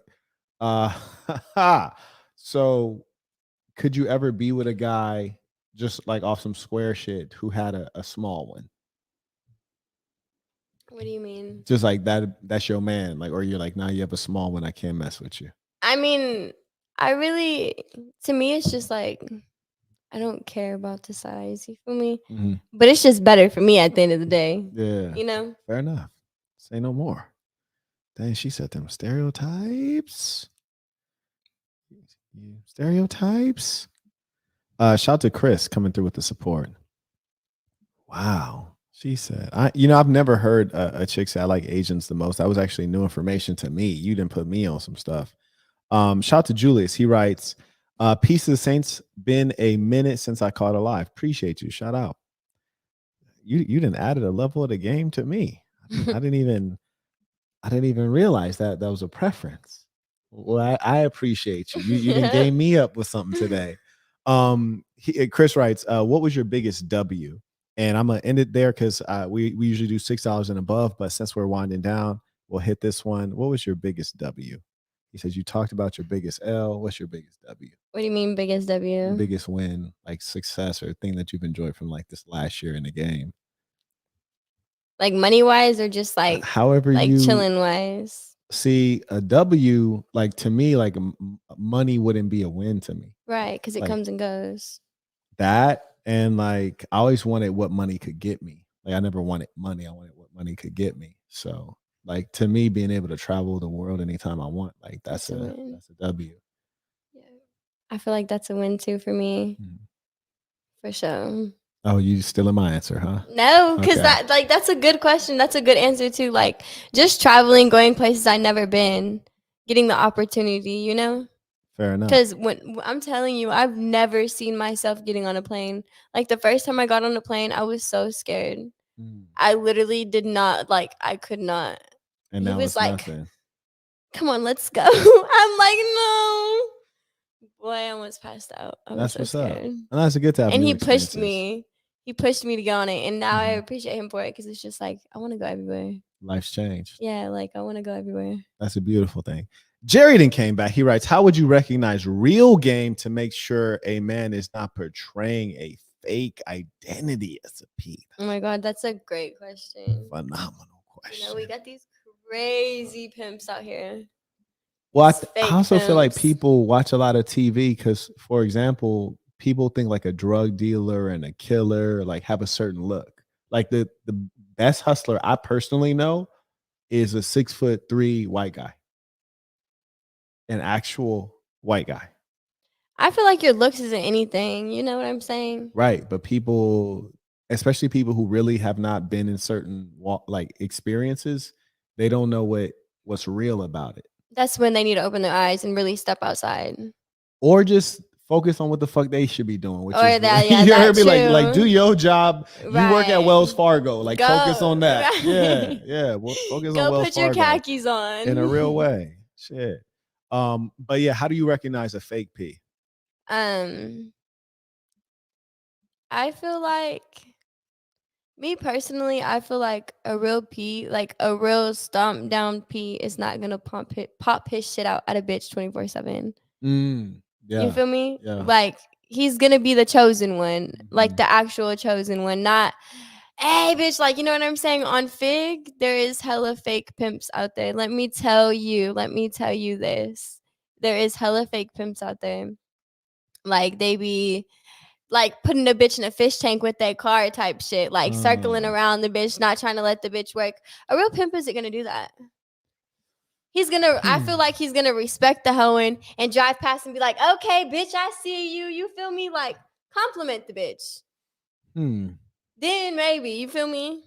So could you ever be with a guy just like off some square shit who had a small one? What do you mean? Just like that's your man, like, or you're like, nah, you have a small one, I can't mess with you. I mean, to me, it's just like, I don't care about the size, you feel me? But it's just better for me at the end of the day. Yeah. You know? Fair enough. Say no more. Dang, she said them stereotypes. Stereotypes. Shout out to Chris coming through with the support. Wow. She said, I've never heard a chick say I like Asians the most. That was actually new information to me. You didn't put me on some stuff. Shout out to Julius. He writes, peace to the saints. Been a minute since I caught alive. Appreciate you. Shout out. You didn't added a level of the game to me. I didn't even realize that was a preference. Well, I appreciate you. You didn't game me up with something today. Chris writes, what was your biggest W? And I'm gonna end it there because we usually do $6 and above, but since we're winding down, we'll hit this one. What was your biggest W? He says you talked about your biggest L. What's your biggest W? What do you mean biggest W? Your biggest win, like success or thing that you've enjoyed from like this last year in the game. Like money wise or just like however like you chilling wise? See, a W, like to me, like money wouldn't be a win to me. Right, because it like, comes and goes. That and like I always wanted what money could get me. Like I never wanted money. I wanted what money could get me. So like to me, being able to travel the world anytime I want, like that's a W. Yeah, I feel like that's a win too for me, for sure. Oh, you still in my answer, huh? No, because that's a good question. That's a good answer too. Like just traveling, going places I've never been, getting the opportunity. You know. Fair enough. Because when I'm telling you, I've never seen myself getting on a plane. Like the first time I got on a plane, I was so scared. I literally did not I could not. And that was like, nothing. Come on, let's go. I'm like, no. Boy, I almost passed out. I was so scared. And that's a good time. And he pushed me. he pushed me to go on it, and now I appreciate him for it because it's just like I want to go everywhere. Life's changed. Yeah, like I want to go everywhere. That's a beautiful thing. Jerry then came back. He writes, how would you recognize real game to make sure a man is not portraying a fake identity as a P? Oh my God, that's a great question. Phenomenal question. You know, we got these crazy pimps out here. Well, I also feel like people watch a lot of TV because, for example, people think like a drug dealer and a killer like have a certain look. Like the best hustler I personally know is a 6'3" white guy. An actual white guy. I feel like your looks isn't anything. You know what I'm saying? Right. But people, especially people who really have not been in certain like experiences, they don't know what's real about it. That's when they need to open their eyes and really step outside. Or just focus on what the fuck they should be doing. Which or is that, yeah, you heard me true. like do your job. Right. You work at Wells Fargo. Like focus on that. Right. Yeah. Well, focus Go on Wells put your Fargo khakis on. in a real way. Shit. But yeah, how do you recognize a fake P? I feel like me personally, I feel like a real P, like a real stomp down P is not gonna pop his shit out at a bitch 24/7. Yeah. You feel me? Yeah. Like he's gonna be the chosen one, like the actual chosen one, not hey bitch, like you know what I'm saying? On Fig, there is hella fake pimps out there. Let me tell you this. There is hella fake pimps out there. Like they be like putting a bitch in a fish tank with their car type shit, like circling around the bitch, not trying to let the bitch work. A real pimp isn't gonna do that. He's gonna, I feel like he's gonna respect the hoeing and drive past and be like, okay, bitch, I see you. You feel me? Like compliment the bitch. Then maybe, you feel me?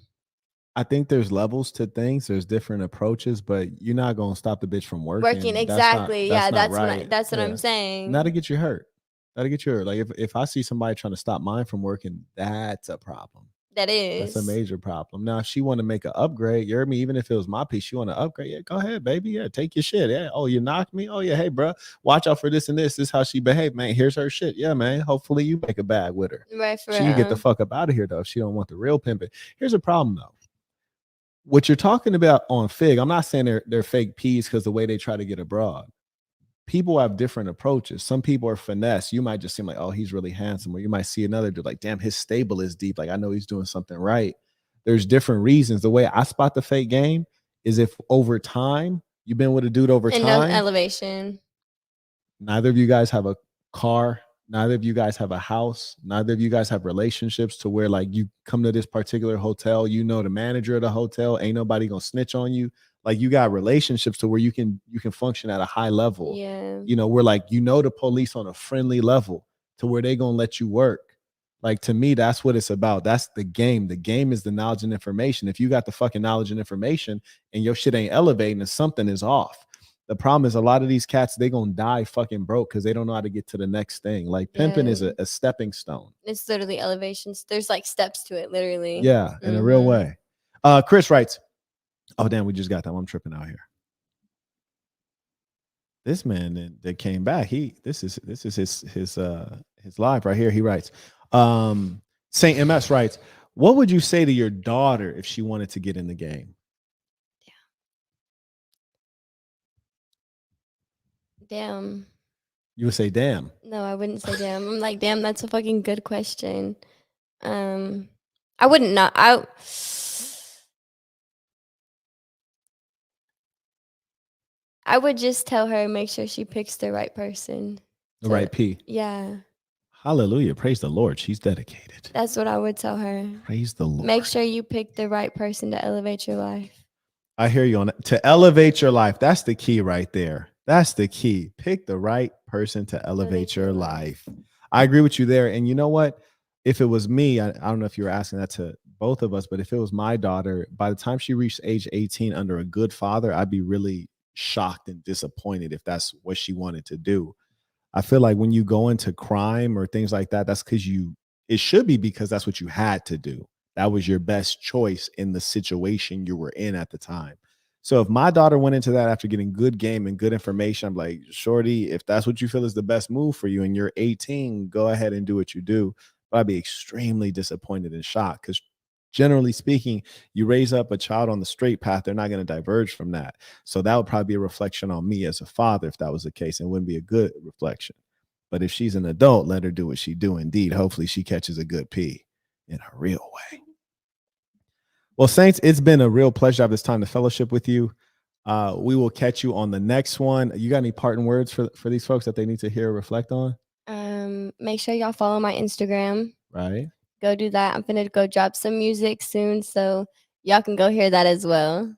I think there's levels to things. There's different approaches, but you're not gonna stop the bitch from working. Exactly. That's right. That's what I'm saying. Not to get you hurt. That'll get you hurt. Like if I see somebody trying to stop mine from working, that's a problem. That is. That's a major problem. Now, if she want to make an upgrade, you heard me, even if it was my piece, she want to upgrade. Yeah, go ahead, baby. Yeah, take your shit. Yeah. Oh, you knocked me? Oh, yeah. Hey, bro, watch out for this and this. This is how she behave, man. Here's her shit. Yeah, man. Hopefully you make a bag with her. Right, for she can get the fuck up out of here, though, if she don't want the real pimping. Here's a problem, though. What you're talking about on Fig, I'm not saying they're fake P's because the way they try to get abroad. People have different approaches. Some people are finesse. You might just seem like, oh, he's really handsome. Or you might see another dude like, damn, his stable is deep. Like, I know he's doing something right. There's different reasons. The way I spot the fake game is if over time, you've been with a dude over time. No elevation. Neither of you guys have a car. Neither of you guys have a house. Neither of you guys have relationships to where like you come to this particular hotel, you know the manager of the hotel, ain't nobody gonna snitch on you. Like you got relationships to where you can function at a high level. Yeah. You know, we're like, you know, the police on a friendly level to where they gonna let you work. Like to me, that's what it's about. That's the game. The game is the knowledge and information. If you got the fucking knowledge and information and your shit ain't elevating, then something is off. The problem is a lot of these cats, they gonna die fucking broke because they don't know how to get to the next thing. Like pimping is a stepping stone. It's literally elevations. There's like steps to it, literally. Yeah, in a real way. Chris writes, oh damn, we just got that. I'm tripping out here. This man that came back, this is his live right here. He writes, Saint MS writes, what would you say to your daughter if she wanted to get in the game? Damn. You would say damn. No, I wouldn't say damn. I'm like, damn, that's a fucking good question. I wouldn't not. I would just tell her, make sure she picks the right person. The right P. Yeah. Hallelujah. Praise the Lord. She's dedicated. That's what I would tell her. Praise the Lord. Make sure you pick the right person to elevate your life. I hear you on that. To elevate your life. That's the key right there. That's the key. Pick the right person to elevate your life. I agree with you there. And you know what? If it was me, I don't know if you were asking that to both of us, but if it was my daughter, by the time she reached age 18 under a good father, I'd be really shocked and disappointed if that's what she wanted to do. I feel like when you go into crime or things like that, that's because it should be because that's what you had to do. That was your best choice in the situation you were in at the time. So if my daughter went into that after getting good game and good information, I'm like, shorty, if that's what you feel is the best move for you and you're 18, go ahead and do what you do. but I'd be extremely disappointed and shocked because generally speaking, you raise up a child on the straight path, they're not going to diverge from that. So that would probably be a reflection on me as a father if that was the case, and wouldn't be a good reflection. But if she's an adult, let her do what she do. Indeed, hopefully she catches a good P in a real way. Well, Saints, it's been a real pleasure to have this time to fellowship with you. We will catch you on the next one. You got any parting words for these folks that they need to hear or reflect on? Make sure y'all follow my Instagram. Right. Go do that. I'm gonna go drop some music soon, so y'all can go hear that as well.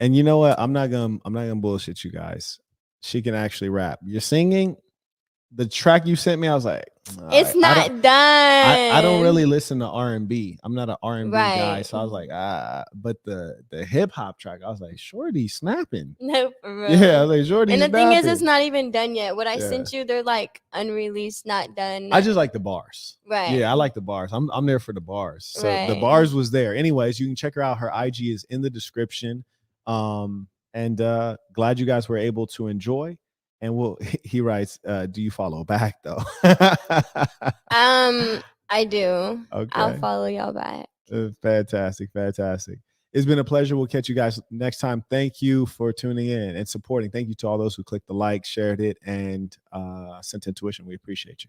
And you know what? I'm not gonna bullshit you guys. She can actually rap. You're singing. The track you sent me, I was like, it's not done. I don't really listen to R&B. I'm not an R&B guy, so I was like, but the hip hop track, I was like, Shorty snapping. No, for real. Yeah, I was like, Shorty. And the thing is, it's not even done yet. What I sent you, they're like unreleased, not done. I just like the bars. Right. Yeah, I like the bars. I'm there for the bars. So the bars was there. Anyways, you can check her out. Her IG is in the description. And glad you guys were able to enjoy. And he writes, do you follow back though? I do. Okay. I'll follow y'all back. Fantastic. It's been a pleasure. We'll catch you guys next time. Thank you for tuning in and supporting. Thank you to all those who clicked the like, shared it, and sent intuition. We appreciate you.